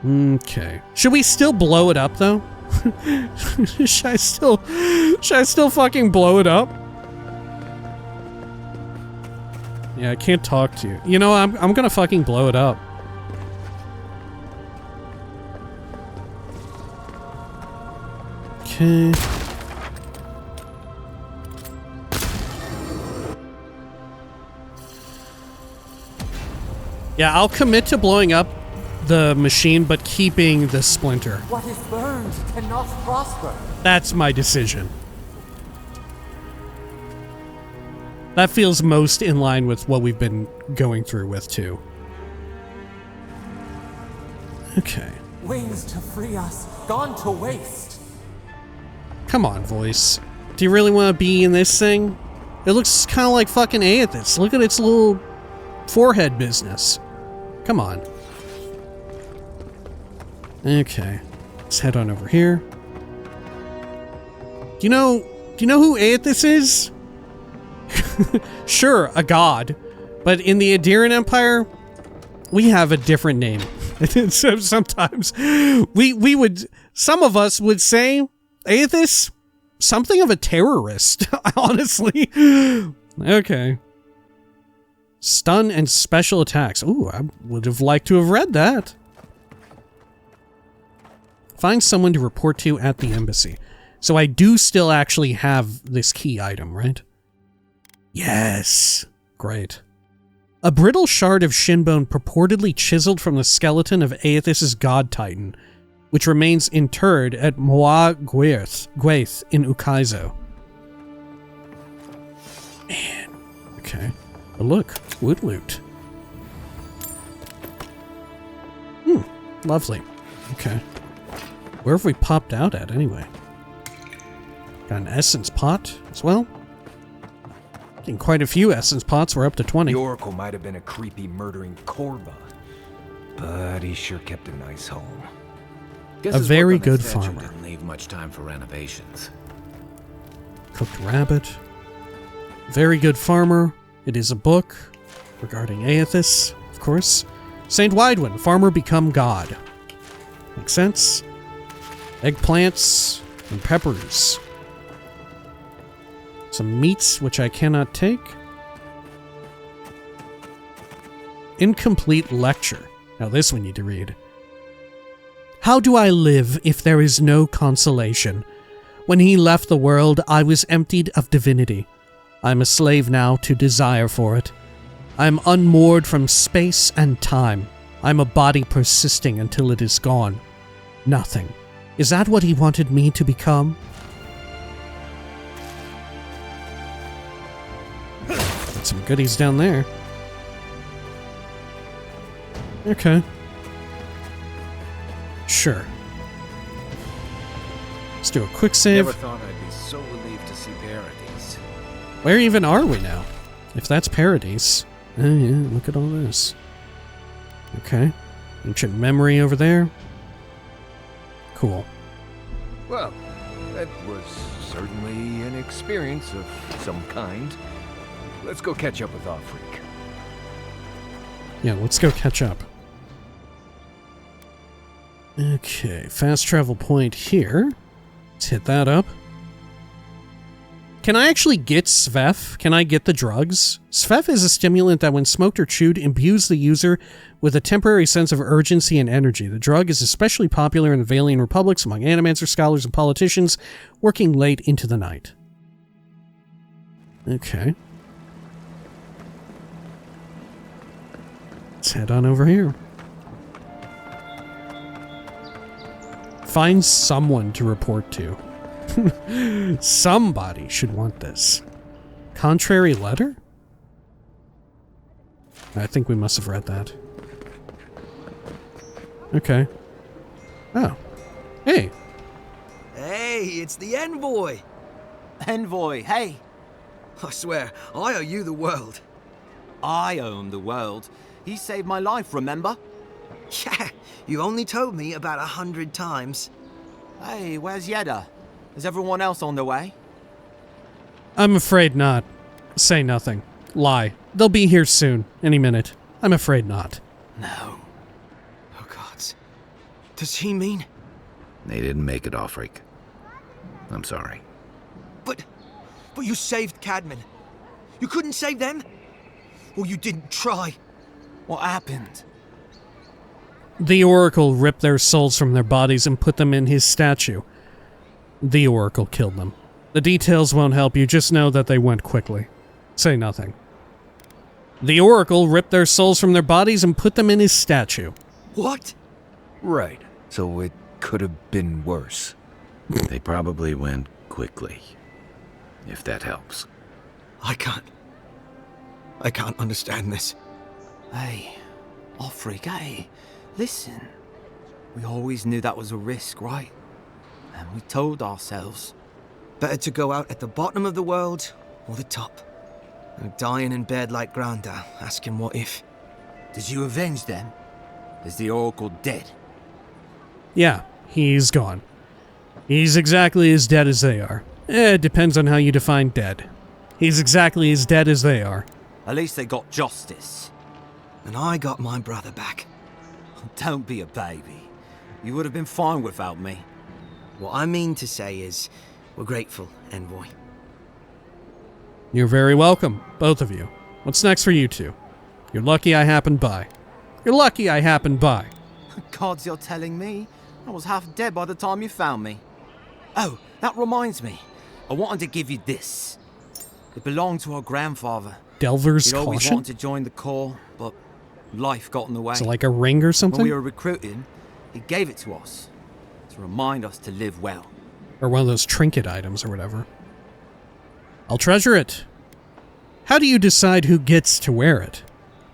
[SPEAKER 1] Okay. Should we still blow it up though? Should I still fucking blow it up? Yeah, I can't talk to you. You know, I'm gonna fucking blow it up. Okay. Yeah, I'll commit to blowing up the machine, but keeping the Splinter.
[SPEAKER 3] What is burned cannot prosper.
[SPEAKER 1] That's my decision. That feels most in line with what we've been going through with, too. Okay.
[SPEAKER 3] Wings to free us, gone to waste.
[SPEAKER 1] Come on, voice. Do you really want to be in this thing? It looks kind of like fucking Eothas. Look at its little forehead business. Come on. Okay. Let's head on over here. Do you know who Eothas is? Sure, a god. But in the Aedyran Empire, we have a different name. So sometimes some of us would say Eothas, something of a terrorist, honestly. Okay. Stun and special attacks. Ooh, I would have liked to have read that. Find someone to report to at the embassy. So I do still actually have this key item, right? Yes. Great. A brittle shard of shinbone purportedly chiseled from the skeleton of Eothas' god titan, which remains interred at Moa Gwaith in Ukaizo. Man. Okay. But look. Wood loot. Lovely. Okay. Where have we popped out at, anyway? Got an essence pot as well. Getting quite a few essence pots. We're up to 20.
[SPEAKER 2] The Oracle might have been a creepy, murdering Korba, but he sure kept a nice home.
[SPEAKER 1] A very good farmer.
[SPEAKER 4] Didn't leave much time for renovations.
[SPEAKER 1] Cooked rabbit. Very good farmer. It is a book regarding Eothas, of course. Saint Widwin, farmer become god. Makes sense. Eggplants and peppers. Some meats, which I cannot take. Incomplete lecture. Now this we need to read. How do I live if there is no consolation? When he left the world, I was emptied of divinity. I am a slave now to desire for it. I am unmoored from space and time. I am a body persisting until it is gone. Nothing. Is that what he wanted me to become? Got some goodies down there. Okay. Sure. Let's do a quick save.
[SPEAKER 2] Never thought I'd be so relieved to see Paradise.
[SPEAKER 1] Where even are we now? If that's Paradise. Oh yeah, look at all this. Okay. Ancient memory over there. Cool.
[SPEAKER 2] Well, that was certainly an experience of some kind. Let's go catch up with Ofryc.
[SPEAKER 1] Yeah, let's go catch up. Okay, fast travel point here. Let's hit that up. Can I actually get Svef? Can I get the drugs? Svef is a stimulant that when smoked or chewed imbues the user with a temporary sense of urgency and energy. The drug is especially popular in the Valian Republics among animancer scholars and politicians working late into the night. Okay. Let's head on over here. Find someone to report to. Somebody should want this. Contrary letter? I think we must have read that. Okay. Oh. Hey.
[SPEAKER 5] Hey, it's the Envoy.
[SPEAKER 6] Envoy, hey.
[SPEAKER 5] I swear, I owe you the world.
[SPEAKER 6] I owe him the world. He saved my life, remember?
[SPEAKER 5] Yeah, you only told me about 100 times.
[SPEAKER 6] Hey, where's Yeda? Is everyone else on their way?
[SPEAKER 1] I'm afraid not. Say nothing. Lie. They'll be here soon. Any minute. I'm afraid not.
[SPEAKER 5] No. Oh, gods. Does he mean?
[SPEAKER 4] They didn't make it, Ofryc. I'm sorry.
[SPEAKER 5] But you saved Cadman. You couldn't save them? Or you didn't try?
[SPEAKER 6] What happened?
[SPEAKER 1] The Oracle ripped their souls from their bodies and put them in his statue. The Oracle killed them. The details won't help you, just know that they went quickly. Say nothing. The Oracle ripped their souls from their bodies and put them in his statue.
[SPEAKER 5] What?
[SPEAKER 2] Right. So it could have been worse.
[SPEAKER 4] They probably went quickly. If that helps.
[SPEAKER 5] I can't understand this.
[SPEAKER 6] Hey, Ofryc, hey, listen. We always knew that was a risk, right? And we told ourselves.
[SPEAKER 5] Better to go out at the bottom of the world or the top. And dying in bed like Granda, asking what if.
[SPEAKER 6] Did you avenge them? Is the Oracle dead?
[SPEAKER 1] Yeah, he's gone. He's exactly as dead as they are. It depends on how you define dead. He's exactly as dead as they are.
[SPEAKER 6] At least they got justice.
[SPEAKER 5] And I got my brother back.
[SPEAKER 6] Don't be a baby. You would have been fine without me.
[SPEAKER 5] What I mean to say is, We're grateful, Envoy.
[SPEAKER 1] You're very welcome, both of you. What's next for you two? You're lucky I happened by. You're lucky I happened by.
[SPEAKER 6] Gods, you're telling me? I was half dead by the time you found me. Oh, that reminds me. I wanted to give you this. It belonged to our grandfather.
[SPEAKER 1] Delver's
[SPEAKER 6] He'd always
[SPEAKER 1] Caution?
[SPEAKER 6] wanted to join the Corps, but life got in the way.
[SPEAKER 1] Is it like a ring or something?
[SPEAKER 6] When we were recruiting, he gave it to us to remind us to live well.
[SPEAKER 1] Or one of those trinket items or whatever. I'll treasure it. How do you decide who gets to wear it?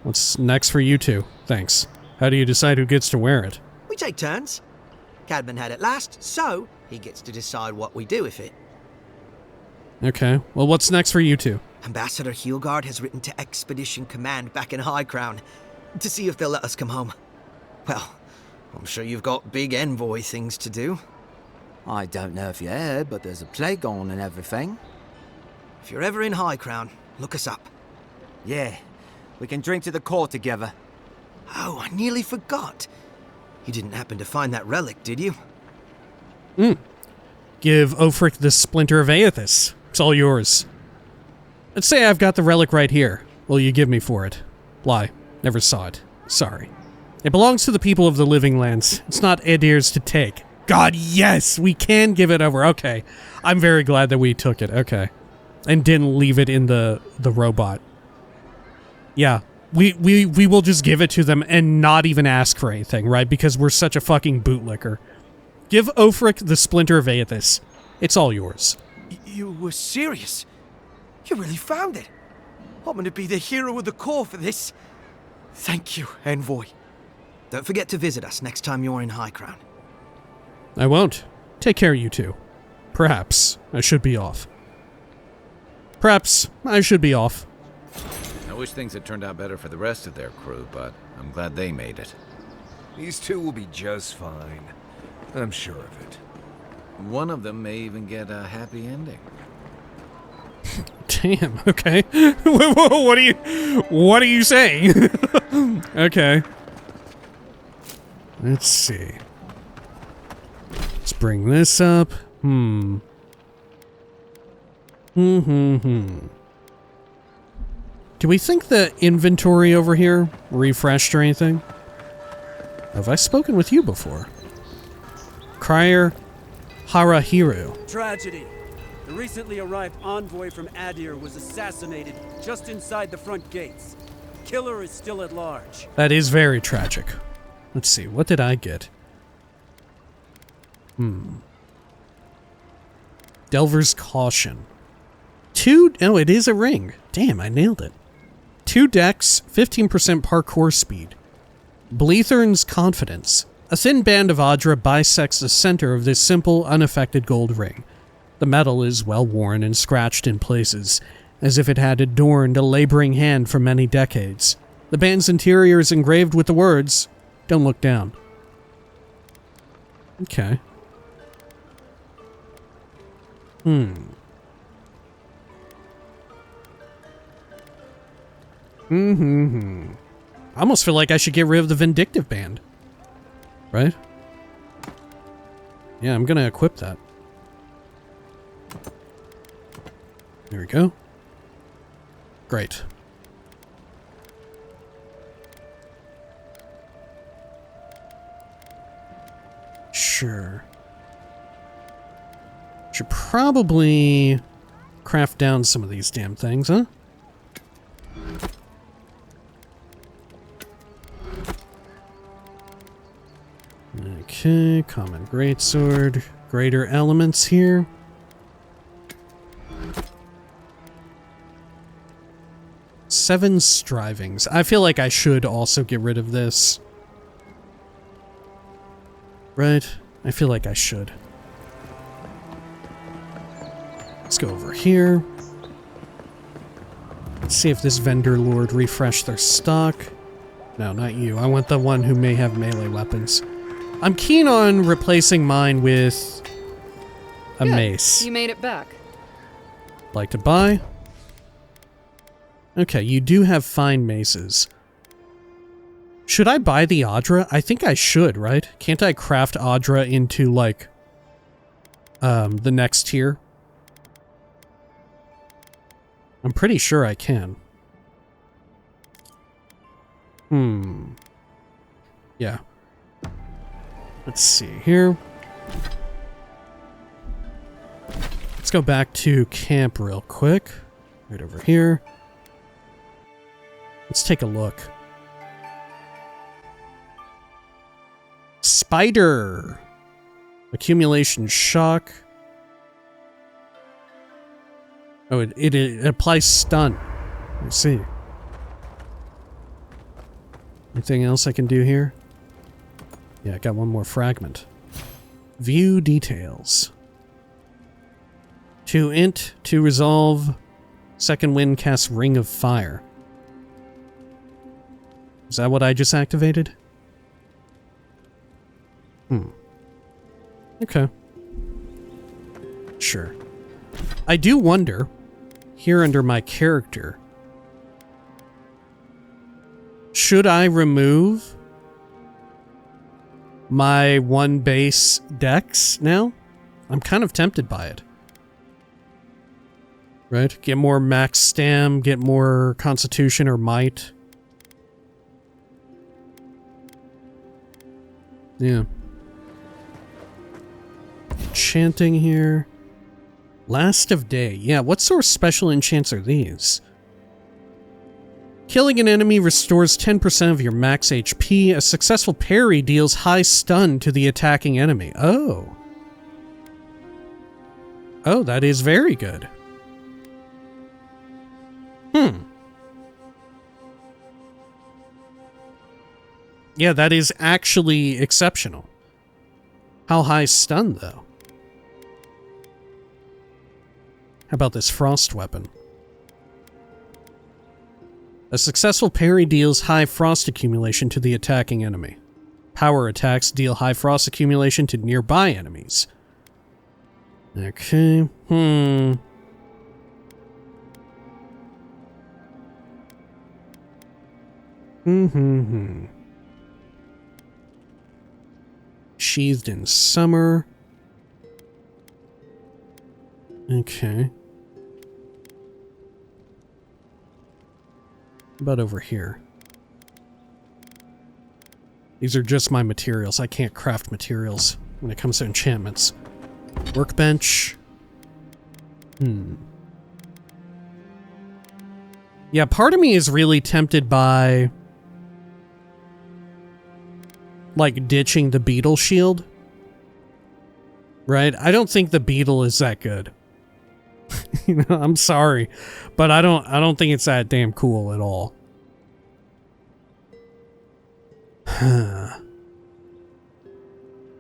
[SPEAKER 1] What's next for you two? Thanks. How do you decide who gets to wear it?
[SPEAKER 5] We take turns. Cadman had it last, so he gets to decide what we do with it.
[SPEAKER 1] Okay, well what's next for you two?
[SPEAKER 5] Ambassador Heelgard has written to Expedition Command back in High Crown to see if they'll let us come home. Well, I'm sure you've got big Envoy things to do.
[SPEAKER 6] I don't know if you heard, but there's a plague on and everything.
[SPEAKER 5] If you're ever in High Crown, look us up.
[SPEAKER 6] Yeah, we can drink to the Corps together.
[SPEAKER 5] Oh, I nearly forgot. You didn't happen to find that relic, did you?
[SPEAKER 1] Give Ofryc the Splinter of Eothas. It's all yours. Let's say I've got the relic right here. Will you give me for it? Lie. Never saw it. Sorry. It belongs to the people of the Living Lands. It's not Aedir's to take. God, yes! We can give it over. Okay. I'm very glad that we took it. Okay. And didn't leave it in the robot. Yeah. We will just give it to them and not even ask for anything, right? Because we're such a fucking bootlicker. Give Ofryc the Splinter of Eothas. It's all yours.
[SPEAKER 7] You were serious? You really found it? I'm gonna be the hero of the Corps for this. Thank you, Envoy.
[SPEAKER 5] Don't forget to visit us next time you're in High Crown.
[SPEAKER 1] I won't. Take care, you two. Perhaps I should be off. Perhaps I should be off.
[SPEAKER 4] I wish things had turned out better for the rest of their crew, but I'm glad they made it.
[SPEAKER 2] These two will be just fine. I'm sure of it.
[SPEAKER 4] One of them may even get a happy ending.
[SPEAKER 1] Damn, okay. What are you saying? Okay. Let's see. Let's bring this up. Do we think the inventory over here refreshed or anything? Have I spoken with you before? Crier Harahiru.
[SPEAKER 8] Tragedy. The recently arrived envoy from Aedyr was assassinated just inside the front gates. Killer is still at large.
[SPEAKER 1] That is very tragic. Let's see, what did I get? Delver's Caution. Oh, it is a ring. Damn, I nailed it. 2 decks, 15% parkour speed. Bleathern's Confidence. A thin band of Audra bisects the center of this simple, unaffected gold ring. The metal is well worn and scratched in places, as if it had adorned a laboring hand for many decades. The band's interior is engraved with the words, "Don't look down." Okay. I almost feel like I should get rid of the Vindictive Band. Right? Yeah, I'm gonna equip that. There we go. Great. Sure. Should probably craft down some of these damn things, huh? Okay, common greatsword. Greater elements here. Seven strivings. I feel like I should also get rid of this. Right? I feel like I should. Let's go over here. Let's see if this vendor lord refreshed their stock. No, not you. I want the one who may have melee weapons. I'm keen on replacing mine with a mace.
[SPEAKER 9] You made it back.
[SPEAKER 1] Like to buy? Okay, you do have fine maces. Should I buy the Audra? I think I should, right? Can't I craft Audra into, like, the next tier? I'm pretty sure I can. Yeah. Let's see here. Let's go back to camp real quick. Right over here. Let's take a look. Spider. Accumulation shock. Oh, it applies stun. Let's see. Anything else I can do here? Yeah, I got one more fragment. View details. To int, to resolve, second wind casts Ring of Fire. Is that what I just activated? Okay. Sure. I do wonder, here under my character, should I remove my one base dex now? I'm kind of tempted by it. Right? Get more max stam, get more constitution or might. Yeah. Enchanting here. Last of Day. Yeah, what sort of special enchants are these? Killing an enemy restores 10% of your max HP. A successful parry deals high stun to the attacking enemy. Oh. Oh, that is very good. Yeah, that is actually exceptional. How high stun, though? How about this frost weapon? A successful parry deals high frost accumulation to the attacking enemy. Power attacks deal high frost accumulation to nearby enemies. Okay, Sheathed in summer. Okay. How about over here? These are just my materials. I can't craft materials when it comes to enchantments. Workbench. Yeah, part of me is really tempted by like ditching the beetle shield. Right? I don't think the beetle is that good. You know, I'm sorry, but I don't think it's that damn cool at all.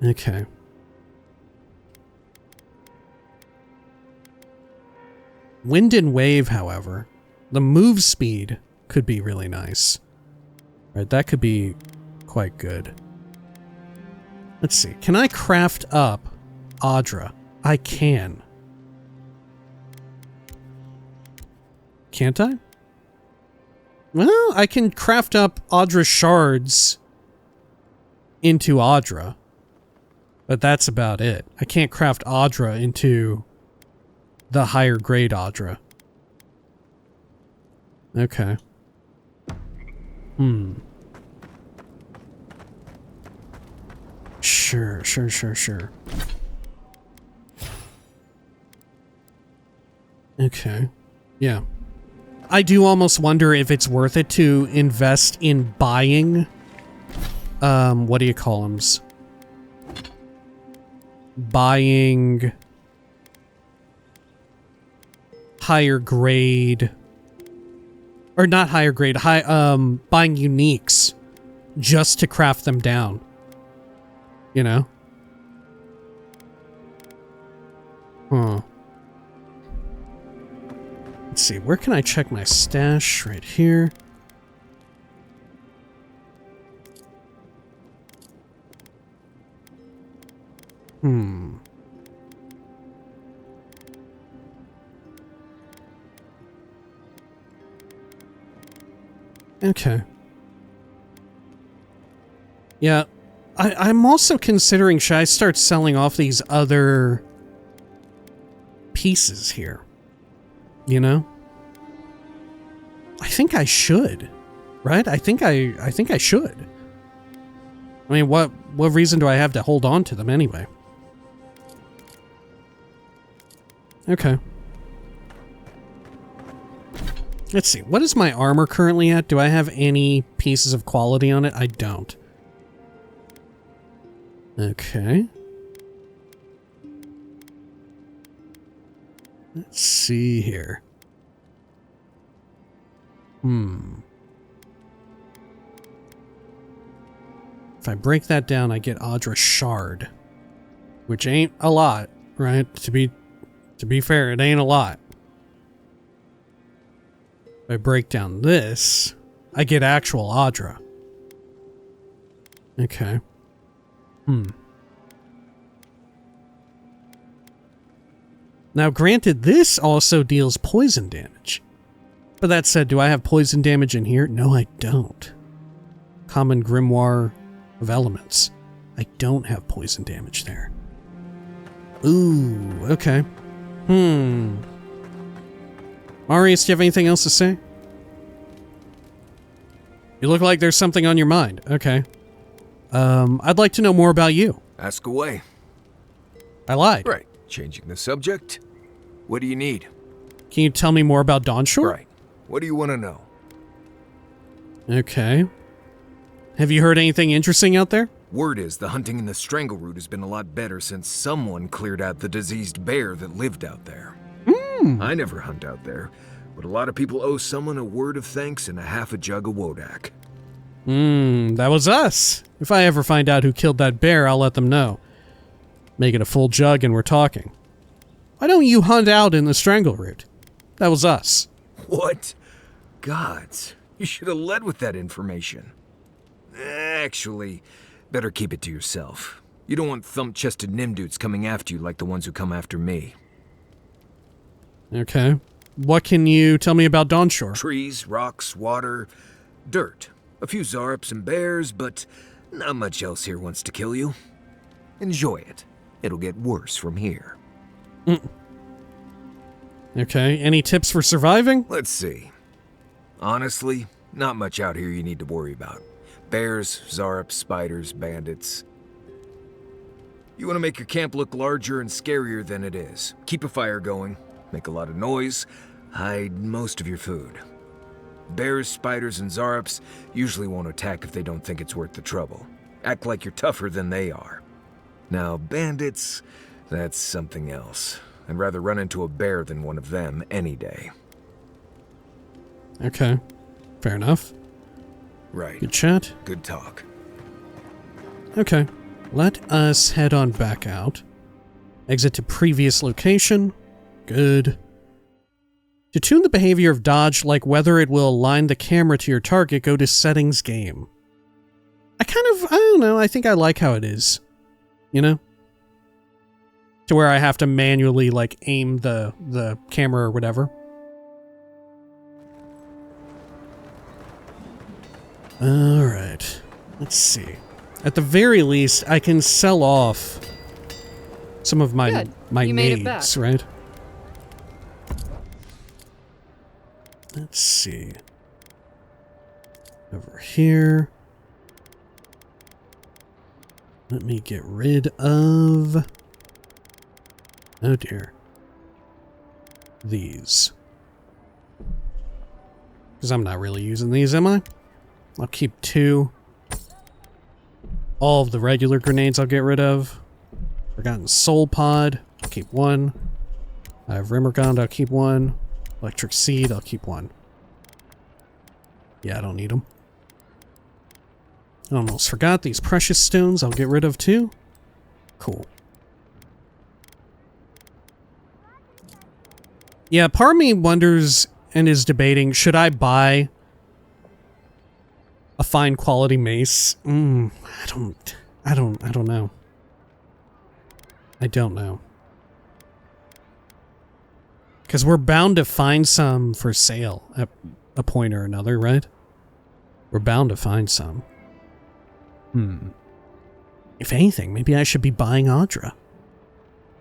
[SPEAKER 1] Okay. Wind and Wave, however, the move speed could be really nice. Right, that could be quite good. Let's see. Can I craft up Aedyran? I can. Can't I? Well, I can craft up Aedyran shards into Aedyran, but that's about it. I can't craft Aedyran into the higher grade Aedyran. Okay. Sure. Okay. Yeah. I do almost wonder if it's worth it to invest in buying, what do you call them? Buying higher grade, or not higher grade, buying uniques just to craft them down. You know? Let's see, where can I check my stash? Right here. Okay. Yeah. I'm also considering, should I start selling off these other pieces here? You know? I think I should. Right? I think I should. I mean, what reason do I have to hold on to them anyway? Okay. Let's see. What is my armor currently at? Do I have any pieces of quality on it? I don't. Okay. Let's see here. If I break that down, I get Aedyran Shard, which ain't a lot, right? To be fair, it ain't a lot. If I break down this, I get actual Aedyran. Okay. Now, granted, this also deals poison damage. But that said, do I have poison damage in here? No, I don't. Common Grimoire of Elements. I don't have poison damage there. Ooh, okay. Marius, do you have anything else to say? You look like there's something on your mind. Okay. I'd like to know more about you.
[SPEAKER 2] Ask away.
[SPEAKER 1] I lied.
[SPEAKER 2] Right. Changing the subject. What do you need?
[SPEAKER 1] Can you tell me more about Dawnshore?
[SPEAKER 2] Right. What do you want to know?
[SPEAKER 1] Okay. Have you heard anything interesting out there?
[SPEAKER 2] Word is the hunting in the Strangleroot has been a lot better since someone cleared out the diseased bear that lived out there. I never hunt out there, but a lot of people owe someone a word of thanks and a half a jug of Wodak.
[SPEAKER 1] That was us. If I ever find out who killed that bear, I'll let them know. Make it a full jug and we're talking. Why don't you hunt out in the Strangleroot? That was us.
[SPEAKER 2] What? Gods, you should have led with that information. Actually, better keep it to yourself. You don't want thump-chested nimdudes coming after you like the ones who come after me.
[SPEAKER 1] Okay. What can you tell me about Dawnshore?
[SPEAKER 2] Trees, rocks, water, dirt. A few Zarops and bears, but not much else here wants to kill you. Enjoy it. It'll get worse from here.
[SPEAKER 1] Okay, any tips for surviving?
[SPEAKER 2] Let's see. Honestly, not much out here you need to worry about. Bears, Zarops, spiders, bandits. You want to make your camp look larger and scarier than it is. Keep a fire going, make a lot of noise, hide most of your food. Bears, spiders, and Zarops usually won't attack if they don't think it's worth the trouble. Act like you're tougher than they are. Now, bandits, that's something else. I'd rather run into a bear than one of them any day.
[SPEAKER 1] Okay, fair enough.
[SPEAKER 2] Right.
[SPEAKER 1] Good chat.
[SPEAKER 2] Good talk.
[SPEAKER 1] Okay, let us head on back out. Exit to previous location. Good. To tune the behavior of dodge, like whether it will align the camera to your target, go to settings game. I don't know, I think I like how it is. You know? To where I have to manually, like, aim the camera or whatever. Alright. Let's see. At the very least, I can sell off some of my nades, right? Let's see. Over here. Let me get rid of... Oh dear. These. Because I'm not really using these, am I? I'll keep 2. All of the regular grenades I'll get rid of. Forgotten Soul Pod, I'll keep 1. I have Rimmergond, I'll keep 1. Electric Seed, I'll keep 1. Yeah, I don't need them. I almost forgot these precious stones I'll get rid of too. Cool. Yeah, part of me wonders and is debating, should I buy a fine quality mace? I don't know. I don't know. Because we're bound to find some for sale at a point or another, right? We're bound to find some. If anything, maybe I should be buying Aedyran.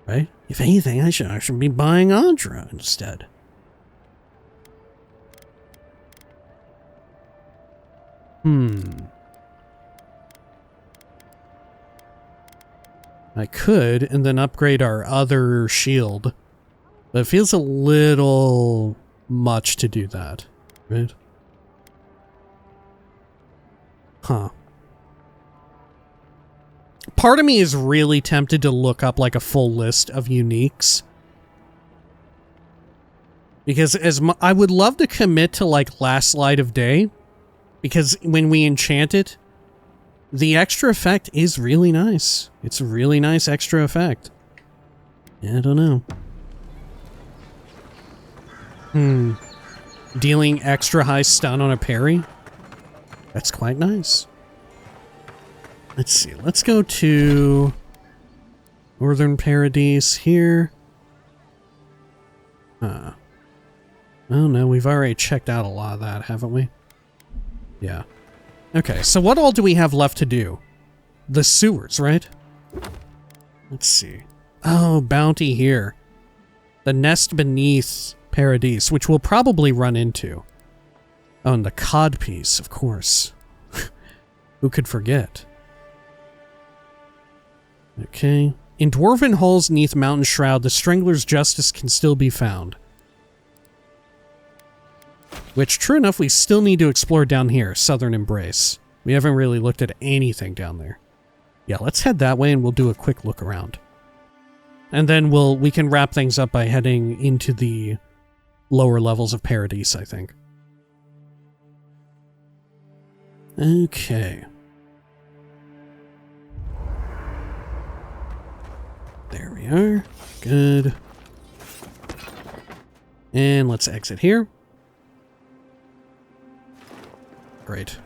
[SPEAKER 1] Right? If anything, I should be buying Aedyran instead. I could, and then upgrade our other shield. But it feels a little much to do that, right? Huh. Part of me is really tempted to look up like a full list of uniques. Because I would love to commit to like Last Light of Day. Because when we enchant it, the extra effect is really nice. It's a really nice extra effect. Yeah, I don't know. Dealing extra high stun on a parry? That's quite nice. Let's see. Let's go to Northern Paradise here. Oh no, we've already checked out a lot of that, haven't we? Yeah. Okay, so what all do we have left to do? The sewers, right? Let's see. Oh, bounty here. The nest beneath Paradise, which we'll probably run into. Oh, and the codpiece, of course. Who could forget? Okay. In dwarven halls neath Mountain Shroud, the Strangler's justice can still be found. Which, true enough, we still need to explore down here, Southern Embrace. We haven't really looked at anything down there. Yeah, let's head that way and we'll do a quick look around. And then we can wrap things up by heading into the lower levels of Paradise, I think. Okay. There we are. Good. And let's exit here. Great.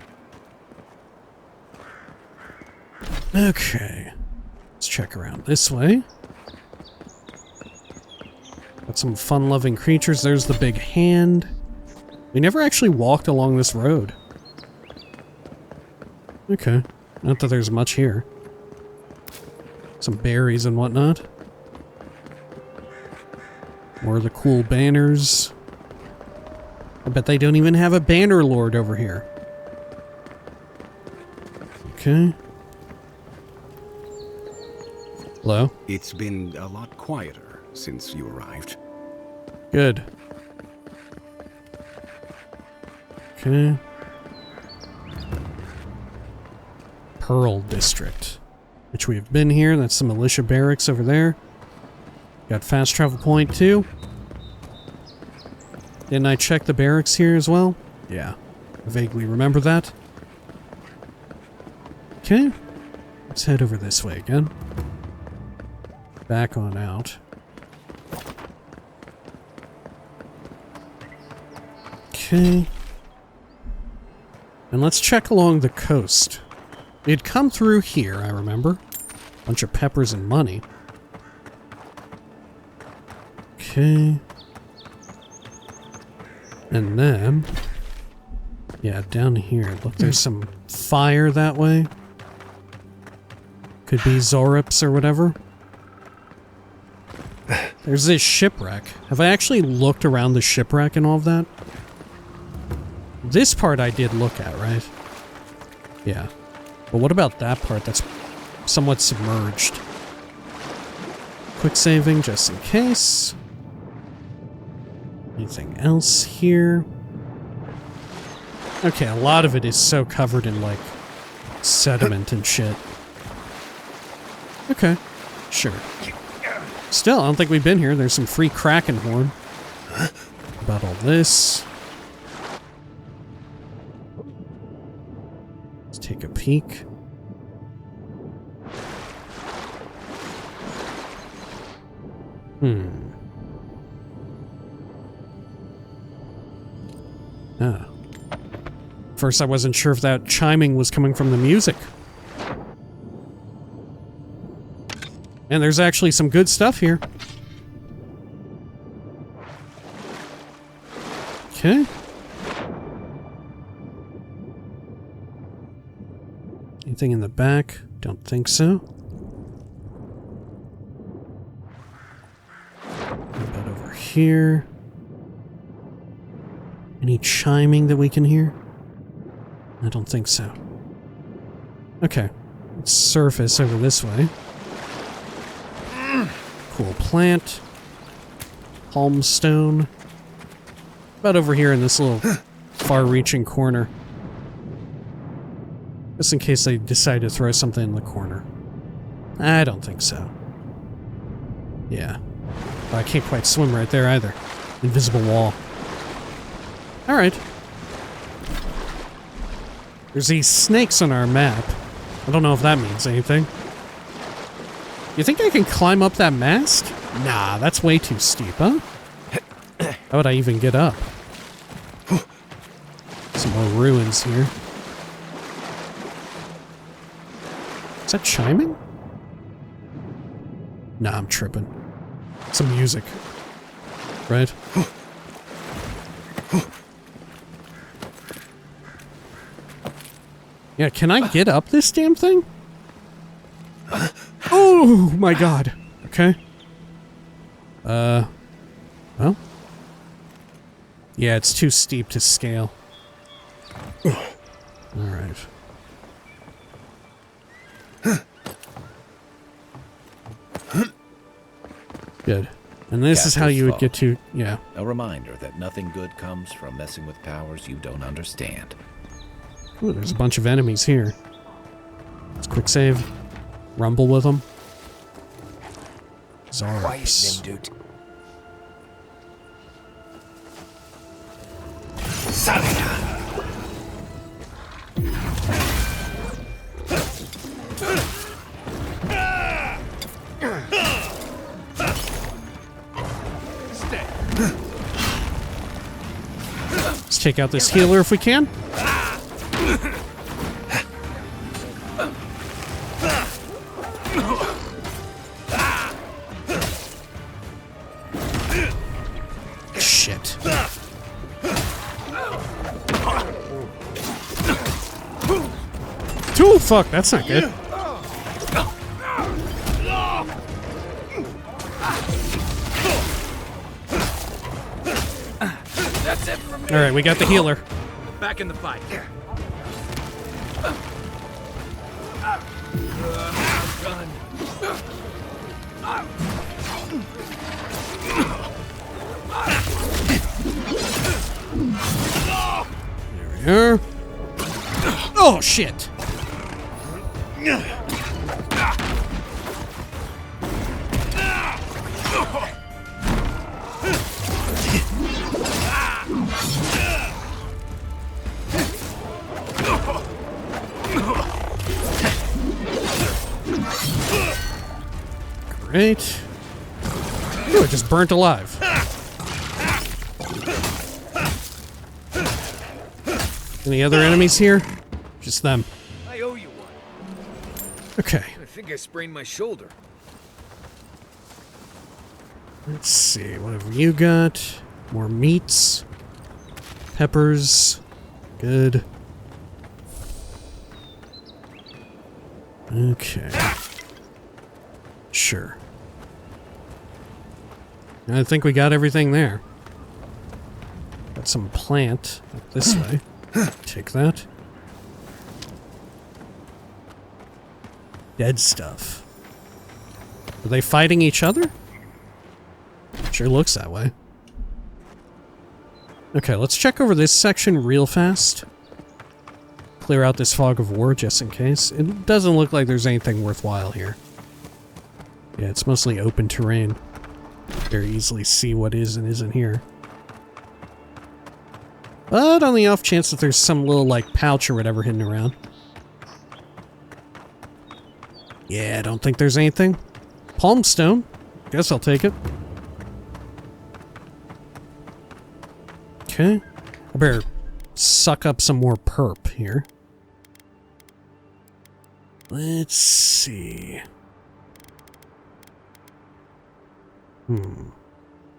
[SPEAKER 1] Okay. Let's check around this way. Got some fun-loving creatures. There's the big hand. We never actually walked along this road. Okay. Not that there's much here. Some berries and whatnot. More of the cool banners. I bet they don't even have a banner lord over here. Okay. Hello?
[SPEAKER 9] It's been a lot quieter since you arrived.
[SPEAKER 1] Good. Okay. Pearl District. Which we've been here. That's the militia barracks over there. Got fast travel point too. Didn't I check the barracks here as well? Yeah. I vaguely remember that. Okay. Let's head over this way again. Back on out. Okay. And let's check along the coast. It'd come through here, I remember. Bunch of peppers and money. Okay. And then... yeah, down here. Look, there's some fire that way. Could be Zorips or whatever. There's this shipwreck. Have I actually looked around the shipwreck and all of that? This part I did look at, right? Yeah. But what about that part that's somewhat submerged? Quick saving just in case. Anything else here? Okay, a lot of it is so covered in, like, sediment and shit. Okay, sure. Still, I don't think we've been here. There's some free Kraken horn. About all this. Let's take a peek. Ah. First, I wasn't sure if that chiming was coming from the music. And there's actually some good stuff here. Okay. Anything in the back? Don't think so. What about over here? Any chiming that we can hear? I don't think so. Okay. Let's surface over this way. Cool plant. Palm stone. About over here in this little far-reaching corner. Just in case they decide to throw something in the corner. I don't think so. Yeah. Oh, I can't quite swim right there either. Invisible wall. Alright. There's these snakes on our map. I don't know if that means anything. You think I can climb up that mast? Nah, that's way too steep, huh? How would I even get up? Some more ruins here. Is that chiming? Nah, I'm tripping. Some music. Right? Yeah, can I get up this damn thing? Oh my god. Okay. Well. Yeah, it's too steep to scale. Alright. Good. And this is how you would get to... Yeah.
[SPEAKER 4] A reminder that nothing good comes from messing with powers you don't understand.
[SPEAKER 1] Ooh, there's a bunch of enemies here. Let's quick save. Rumble with them. Zarps.
[SPEAKER 2] Dude.
[SPEAKER 1] Let's take out this healer if we can. Shit. Oh, fuck, that's not good.
[SPEAKER 7] That's it from me.
[SPEAKER 1] Alright, we got the healer.
[SPEAKER 7] Back in the fight.
[SPEAKER 1] There we are. Oh, shit. Great. Ooh, it just burnt alive. Any other enemies here? Just them.
[SPEAKER 2] I owe you one.
[SPEAKER 1] Okay.
[SPEAKER 2] I think I sprained my shoulder.
[SPEAKER 1] Let's see. What have you got? More meats. Peppers. Good. Okay. Sure. I think we got everything there. Got some plant up this way. Take that. Dead stuff. Are they fighting each other? Sure looks that way. Okay, let's check over this section real fast. Clear out this fog of war just in case. It doesn't look like there's anything worthwhile here. Yeah, it's mostly open terrain. Very easily see what is and isn't here. But on the off chance that there's some little, like, pouch or whatever hidden around. Yeah, I don't think there's anything. Palm stone. Guess I'll take it. Okay. I better suck up some more perp here. Let's see.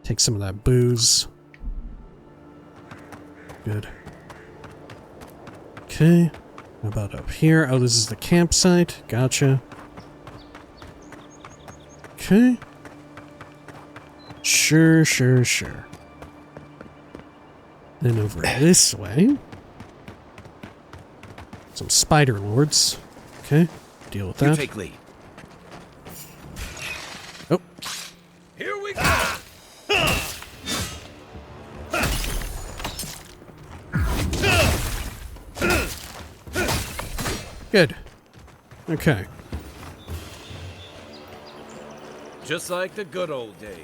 [SPEAKER 1] Take some of that booze. Good. Okay. How about up here? Oh, this is the campsite. Gotcha. Okay. Sure. Then over this way. Some spider lords. Okay, deal with
[SPEAKER 4] You
[SPEAKER 1] that.
[SPEAKER 4] take lead.
[SPEAKER 1] Oh,
[SPEAKER 2] Here we go!
[SPEAKER 1] good. Okay.
[SPEAKER 4] Just like the good old days.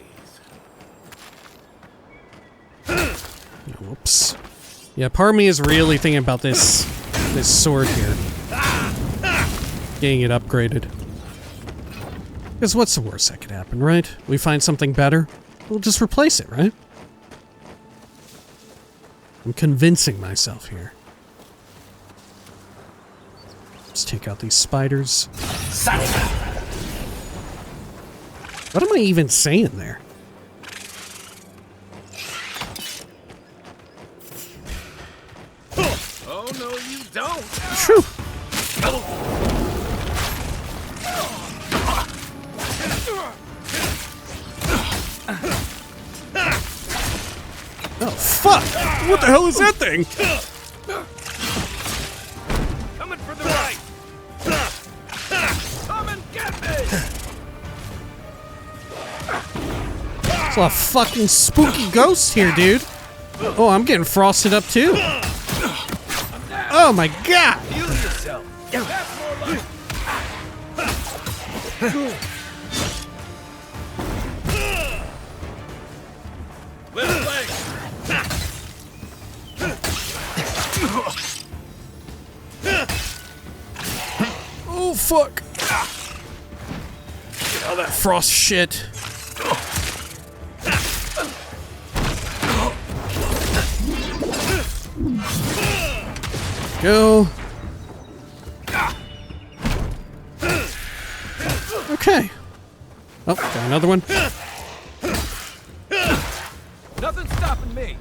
[SPEAKER 1] Whoops. Yeah, part of me is really thinking about this sword here. Getting it upgraded. Because what's the worst that could happen, right? We find something better, we'll just replace it, right? I'm convincing myself here. Let's take out these spiders. What am I even saying there?
[SPEAKER 4] Oh, no, you don't.
[SPEAKER 1] Phew. Oh, fuck! What the hell is that thing?
[SPEAKER 2] Coming for the right! Come and get me!
[SPEAKER 1] There's a lot of fucking spooky ghosts here, dude. Oh, I'm getting frosted up too. Oh my god!
[SPEAKER 2] Heal yourself! That's more like... Left leg!
[SPEAKER 1] Oh fuck! Get all that frost shit. Go. Okay. Oh, got another one.
[SPEAKER 2] Nothing's stopping me!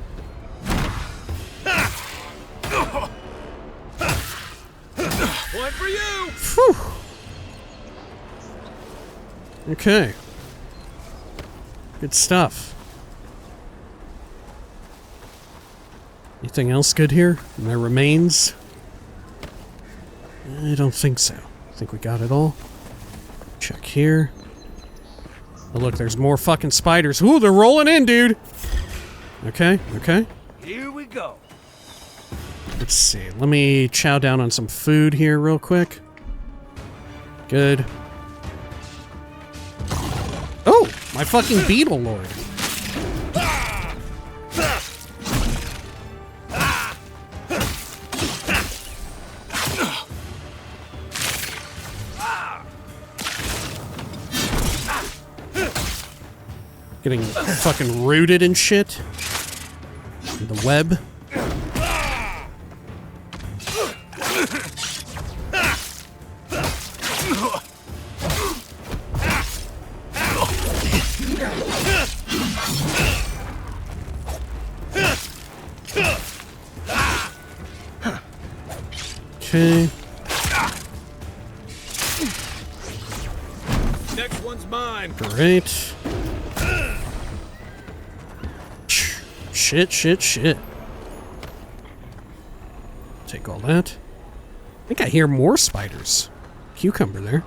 [SPEAKER 2] One for you!
[SPEAKER 1] Whew. Okay. Good stuff. Anything else good here? In their remains? I don't think so. I think we got it all. Check here. Oh look, there's more fucking spiders. Ooh, they're rolling in, dude! Okay, okay.
[SPEAKER 2] Here we go.
[SPEAKER 1] Let's see. Let me chow down on some food here real quick. Good. Oh! My fucking beetle lord. Getting fucking rooted and shit. In the web. Okay.
[SPEAKER 2] Next one's mine.
[SPEAKER 1] Great. Shit. Take all that. I think I hear more spiders. Cucumber there.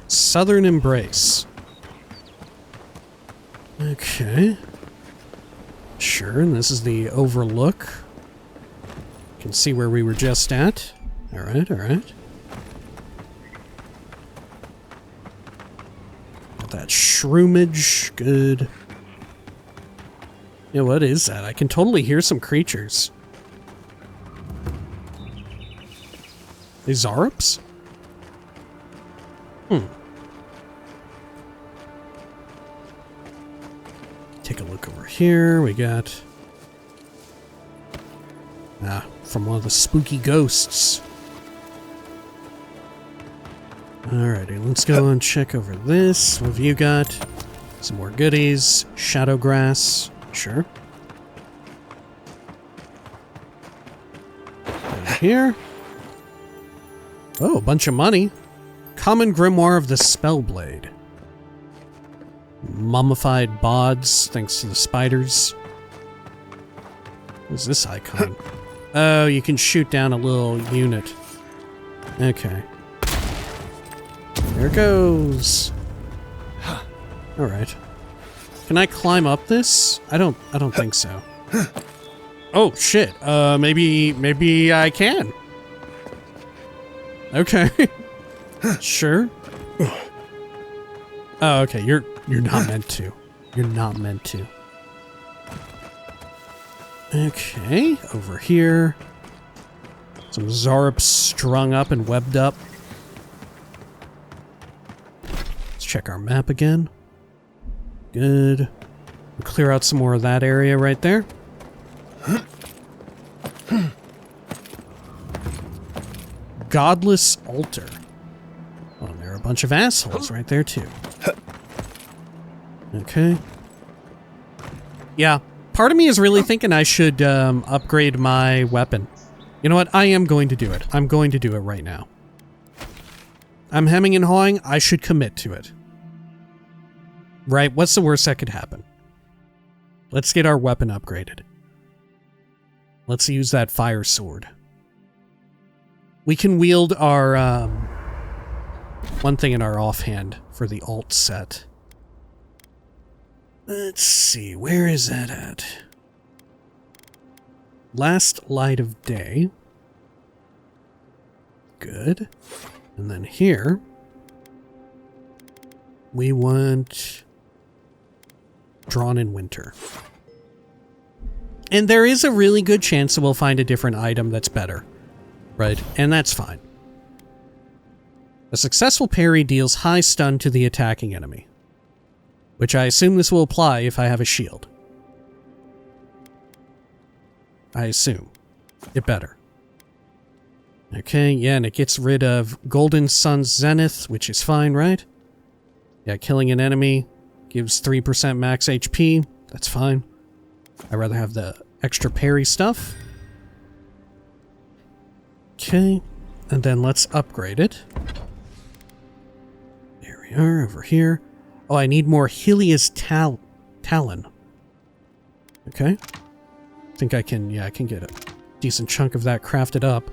[SPEAKER 1] Southern Embrace. Okay. Sure, and this is the overlook. You can see where we were just at. Alright. Got that shroomage. Good. Yeah, what is that? I can totally hear some creatures. These Zarups? Take a look over here. We got... from one of the spooky ghosts. Alrighty, let's go and check over this. What have you got? Some more goodies. Shadow grass. Sure. And here. Oh, a bunch of money. Common Grimoire of the Spellblade. Mummified bods, thanks to the spiders. What's this icon? Oh, you can shoot down a little unit. Okay. There it goes. Alright. Can I climb up this? I don't think so. Oh shit. Maybe I can. Okay. Sure. Oh, okay. You're not meant to. You're not meant to. Okay, over here. Some Zarps strung up and webbed up. Let's check our map again. Good. We'll clear out some more of that area right there. Godless Altar. Oh, and there are a bunch of assholes right there too. Okay. Yeah. Part of me is really thinking I should upgrade my weapon. You know what? I am going to do it. I'm going to do it right now. I'm hemming and hawing. I should commit to it. Right? What's the worst that could happen? Let's get our weapon upgraded. Let's use that fire sword. We can wield our one thing in our offhand for the alt set. Let's see, where is that at? Last light of day. Good. And then here, we want Drawn in Winter. And there is a really good chance that we'll find a different item that's better. Right? And that's fine. A successful parry deals high stun to the attacking enemy. Which I assume this will apply if I have a shield. I assume. It better. Okay, yeah, and it gets rid of Golden Sun's Zenith, which is fine, right? Yeah, killing an enemy gives 3% max HP. That's fine. I'd rather have the extra parry stuff. Okay, and then let's upgrade it. There we are, over here. Oh, I need more Helia's Talon. Okay. I think I can, yeah, I can get a decent chunk of that crafted up.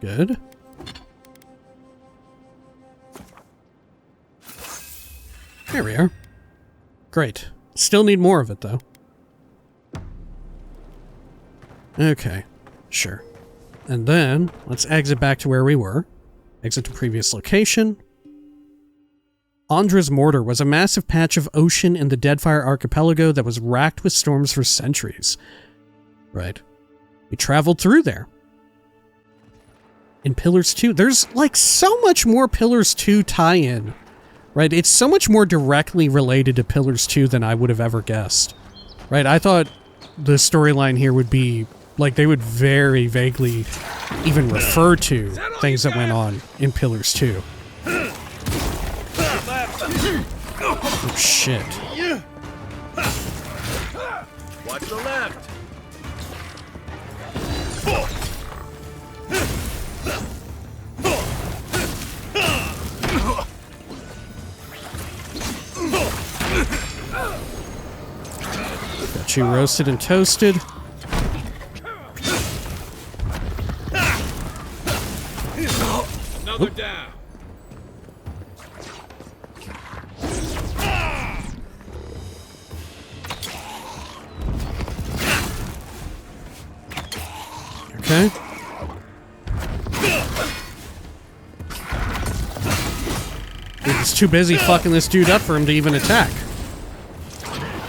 [SPEAKER 1] Good. There we are. Great. Still need more of it, though. Okay. Sure. And then, let's exit back to where we were. Exit to previous location. Andra's Mortar was a massive patch of ocean in the Deadfire archipelago that was racked with storms for centuries. Right. We traveled through there. In Pillars 2, there's like so much more Pillars 2 tie-in. Right, it's so much more directly related to Pillars 2 than I would have ever guessed. Right, I thought the storyline here would be, like, they would very vaguely even refer to things that went on in Pillars 2. Oh, shit.
[SPEAKER 2] Watch the left.
[SPEAKER 1] Got you roasted and toasted.
[SPEAKER 2] Another down.
[SPEAKER 1] Okay. He's too busy fucking this dude up for him to even attack.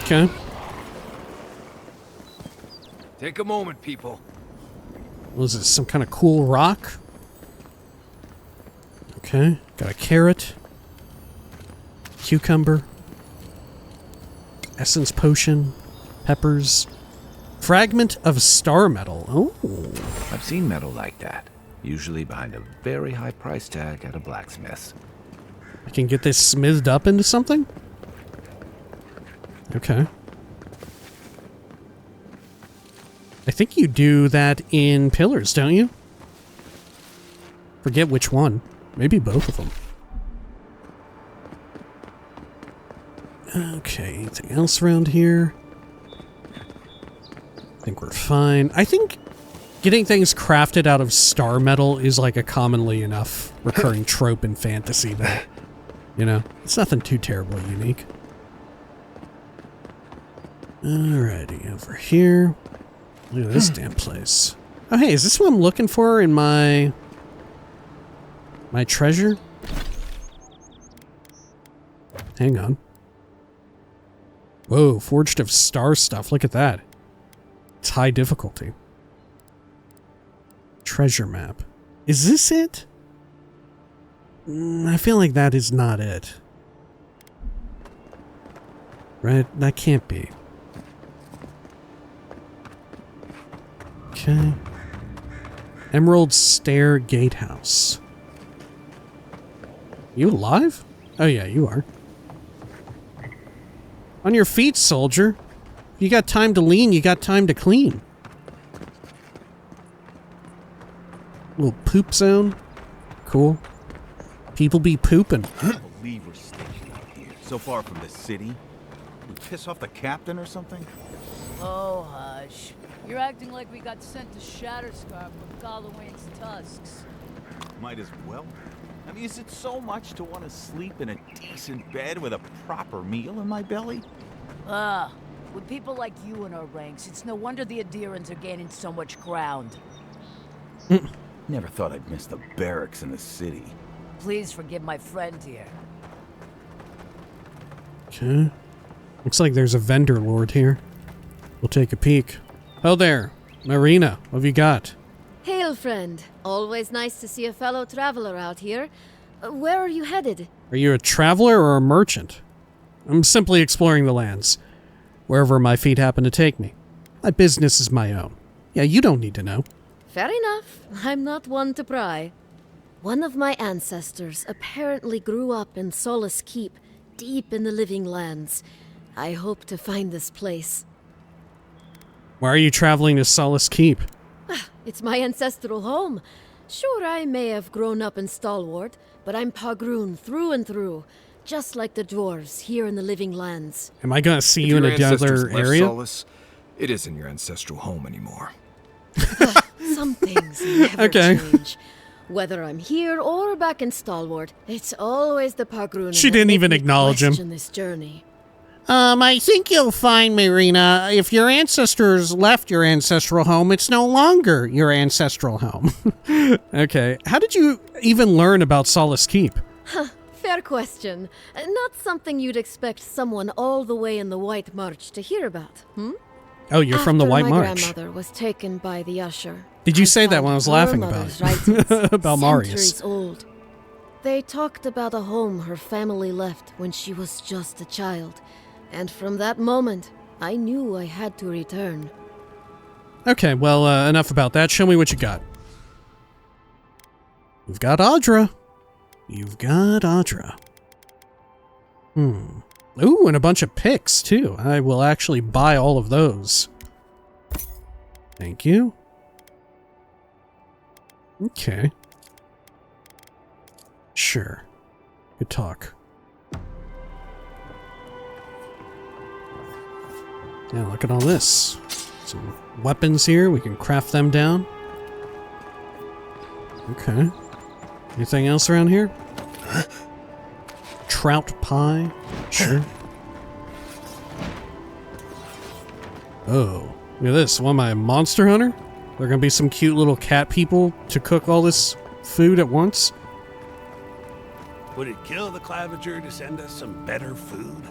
[SPEAKER 1] Okay.
[SPEAKER 2] Take a moment, people.
[SPEAKER 1] Was it some kind of cool rock? Okay. Got a carrot. Cucumber. Essence potion. Peppers. Fragment of star metal. Oh.
[SPEAKER 4] I've seen metal like that. Usually behind a very high price tag at a blacksmith.
[SPEAKER 1] I can get this smithed up into something? Okay. I think you do that in Pillars, don't you? Forget which one. Maybe both of them. Okay, anything else around here? think we're fine. I think getting things crafted out of star metal is like a commonly enough recurring trope in fantasy that, you know, it's nothing too terribly unique. Alrighty, over here. Look at this damn place. Oh, hey, is this what I'm looking for in my treasure? Hang on. Whoa, forged of star stuff. Look at that. It's high difficulty. Treasure map. Is this it? I feel like that is not it. Right? That can't be. Okay. Emerald Stair Gatehouse. You alive? Oh yeah, you are. On your feet, soldier. You got time to lean, you got time to clean. Little poop zone. Cool. People be pooping.
[SPEAKER 10] I can't believe we're stationed out here, so far from the city. We piss off the captain or something?
[SPEAKER 11] Oh, hush. You're acting like we got sent to Shatterscarp with Galloway's tusks.
[SPEAKER 10] Might as well. I mean, is it so much to want to sleep in a decent bed with a proper meal in my belly?
[SPEAKER 11] With people like you in our ranks, it's no wonder the Aedyrans are gaining so much ground.
[SPEAKER 10] Never thought I'd miss the barracks in the city.
[SPEAKER 11] Please forgive my friend here.
[SPEAKER 1] Okay. Looks like there's a vendor lord here. We'll take a peek. Oh there, Marina, what have you got?
[SPEAKER 12] Hail, friend. Always nice to see a fellow traveler out here. Where are you headed?
[SPEAKER 1] Are you a traveler or a merchant? I'm simply exploring the lands. Wherever my feet happen to take me. My business is my own. Yeah, you don't need to know.
[SPEAKER 12] Fair enough. I'm not one to pry. One of my ancestors apparently grew up in Solace Keep, deep in the living lands. I hope to find this place.
[SPEAKER 1] Why are you traveling to Solace Keep?
[SPEAKER 12] It's my ancestral home. Sure, I may have grown up in Stalwart, but I'm Pagroon through and through, just like the dwarves here in the living lands.
[SPEAKER 1] Am I gonna see you in another area?
[SPEAKER 2] Solace, it isn't your ancestral home anymore.
[SPEAKER 12] Some things never change. Whether I'm here or back in Stalwart, it's always the Pagroon.
[SPEAKER 1] She didn't even acknowledge him.
[SPEAKER 12] This journey.
[SPEAKER 1] I think you'll find, Marina, if your ancestors left your ancestral home, it's no longer your ancestral home. Okay, how did you even learn about Solace Keep?
[SPEAKER 12] Fair question. Not something you'd expect someone all the way in the White March to hear about,
[SPEAKER 1] Oh, you're from the White
[SPEAKER 12] my
[SPEAKER 1] March.
[SPEAKER 12] grandmother was taken by the Usher.
[SPEAKER 1] Did you say that when I was laughing about it? About Marius.
[SPEAKER 12] Centuries old. They talked about a home her family left when she was just a child. And from that moment, I knew I had to return.
[SPEAKER 1] Okay, well, enough about that. Show me what you got. You've got Audra. You've got Audra. Ooh, and a bunch of picks, too. I will actually buy all of those. Thank you. Okay. Sure. Good talk. Yeah, look at all this. Some weapons here. We can craft them down. Okay. Anything else around here? Trout pie. Sure. Oh, look at this. What am I, a monster hunter? There are gonna be some cute little cat people to cook all this food at once?
[SPEAKER 13] Would it kill the Claviger to send us some better food?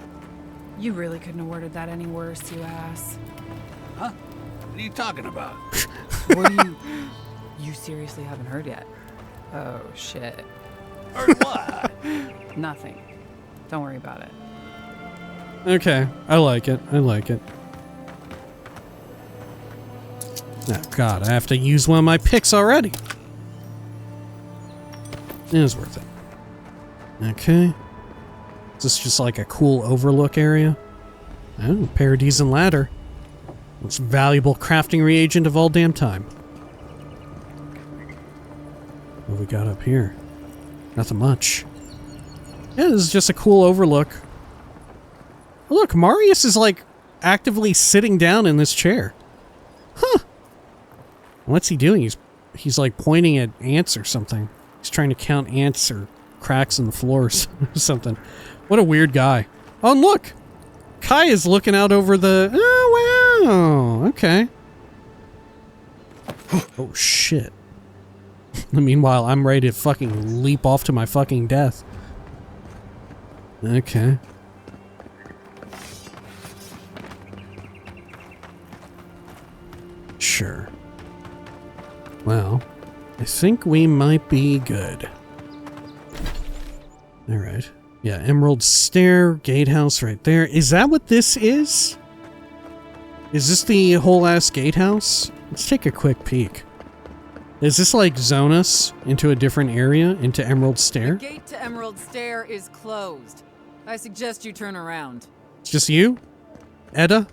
[SPEAKER 14] You really couldn't have worded that any worse, you ass.
[SPEAKER 13] Huh? What are you talking about?
[SPEAKER 14] What do you seriously haven't heard yet? Oh, shit.
[SPEAKER 13] Heard what?
[SPEAKER 14] Nothing. Don't worry about it.
[SPEAKER 1] Okay, I like it. I like it. Oh god, I have to use one of my picks already. It was worth it. Okay. Is this just like a cool overlook area? Oh, Paradisen ladder. Most valuable crafting reagent of all damn time. What have we got up here? Nothing much. Yeah, this is just a cool overlook. Oh, look, Marius is like actively sitting down in this chair. Huh. What's he doing? He's like pointing at ants or something. He's trying to count ants or cracks in the floors or something. What a weird guy. Oh, and look! Kai is looking out over the... Oh, wow! Okay. Oh, shit. Meanwhile, I'm ready to fucking leap off to my fucking death. Okay. Sure. Well, I think we might be good. Alright. Yeah, Emerald Stair, gatehouse right there. Is that what this is? Is this the whole ass gatehouse? Let's take a quick peek. Does this like zone us into a different area, into Emerald Stair?
[SPEAKER 14] The gate to Emerald Stair is closed. I suggest you turn around.
[SPEAKER 1] It's just you? Edda?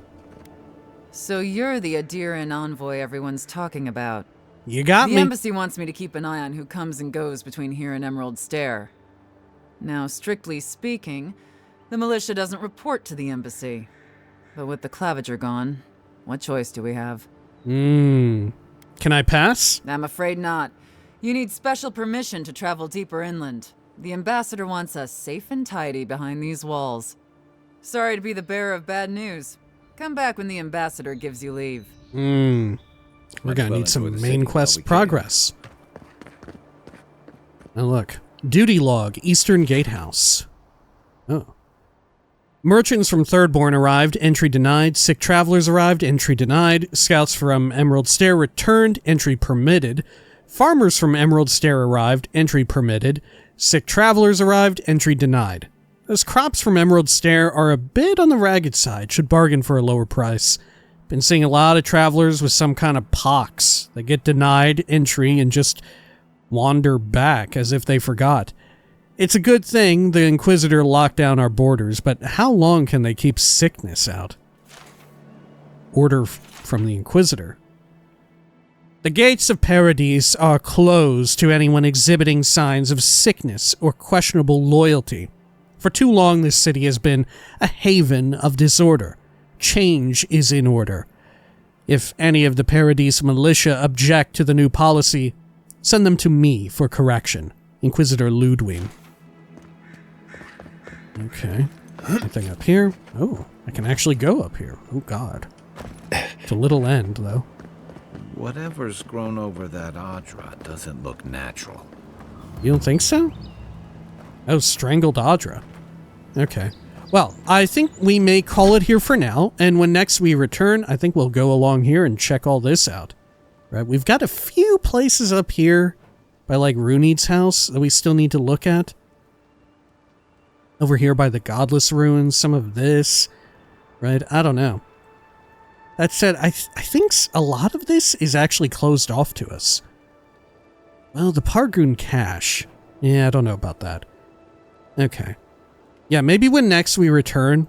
[SPEAKER 14] So you're the Aedyran Envoy everyone's talking about.
[SPEAKER 1] You got me.
[SPEAKER 14] The embassy wants me to keep an eye on who comes and goes between here and Emerald Stair. Now, strictly speaking, the militia doesn't report to the embassy. But with the Clavager gone, what choice do we have?
[SPEAKER 1] Can I pass?
[SPEAKER 14] I'm afraid not. You need special permission to travel deeper inland. The ambassador wants us safe and tidy behind these walls. Sorry to be the bearer of bad news. Come back when the ambassador gives you leave.
[SPEAKER 1] We're gonna need some main quest progress. Now look. Duty log, Eastern Gatehouse. Oh. Merchants from Thirdborn arrived, entry denied. Sick travelers arrived, entry denied. Scouts from Emerald Stair returned, entry permitted. Farmers from Emerald Stair arrived, entry permitted. Sick travelers arrived, entry denied. Those crops from Emerald Stair are a bit on the ragged side, should bargain for a lower price. Been seeing a lot of travelers with some kind of pox. They get denied entry and just wander back as if they forgot. It's a good thing the Inquisitor locked down our borders, but how long can they keep sickness out? Order from the Inquisitor. The gates of Paradise are closed to anyone exhibiting signs of sickness or questionable loyalty. For too long, this city has been a haven of disorder. Change is in order. If any of the Paradise militia object to the new policy, send them to me for correction. Inquisitor Ludwig. Okay. Anything up here? Oh, I can actually go up here. Oh, God. It's a little end, though.
[SPEAKER 4] Whatever's grown over that Aedyran doesn't look natural.
[SPEAKER 1] You don't think so? Oh, strangled Aedyran. Okay. Well, I think we may call it here for now, and when next we return, I think we'll go along here and check all this out. Right, we've got a few places up here by, like, Runeed's house that we still need to look at. Over here by the Godless Ruins, some of this. Right, I don't know. That said, I think a lot of this is actually closed off to us. Well, the Pargoon Cache. Yeah, I don't know about that. Okay. Yeah, maybe when next we return...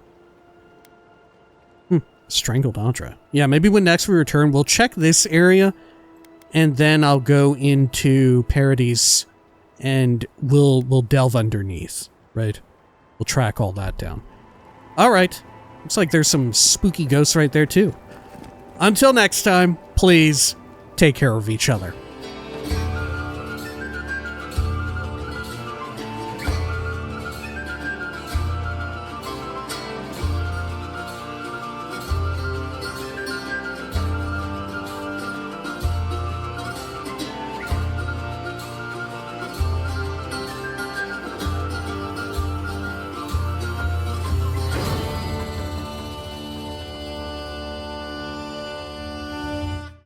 [SPEAKER 1] Strangled Aedyran. Yeah, maybe when next we return, we'll check this area, and then I'll go into Paradise, and we'll delve underneath, right? We'll track all that down. Alright. Looks like there's some spooky ghosts right there, too. Until next time, please take care of each other.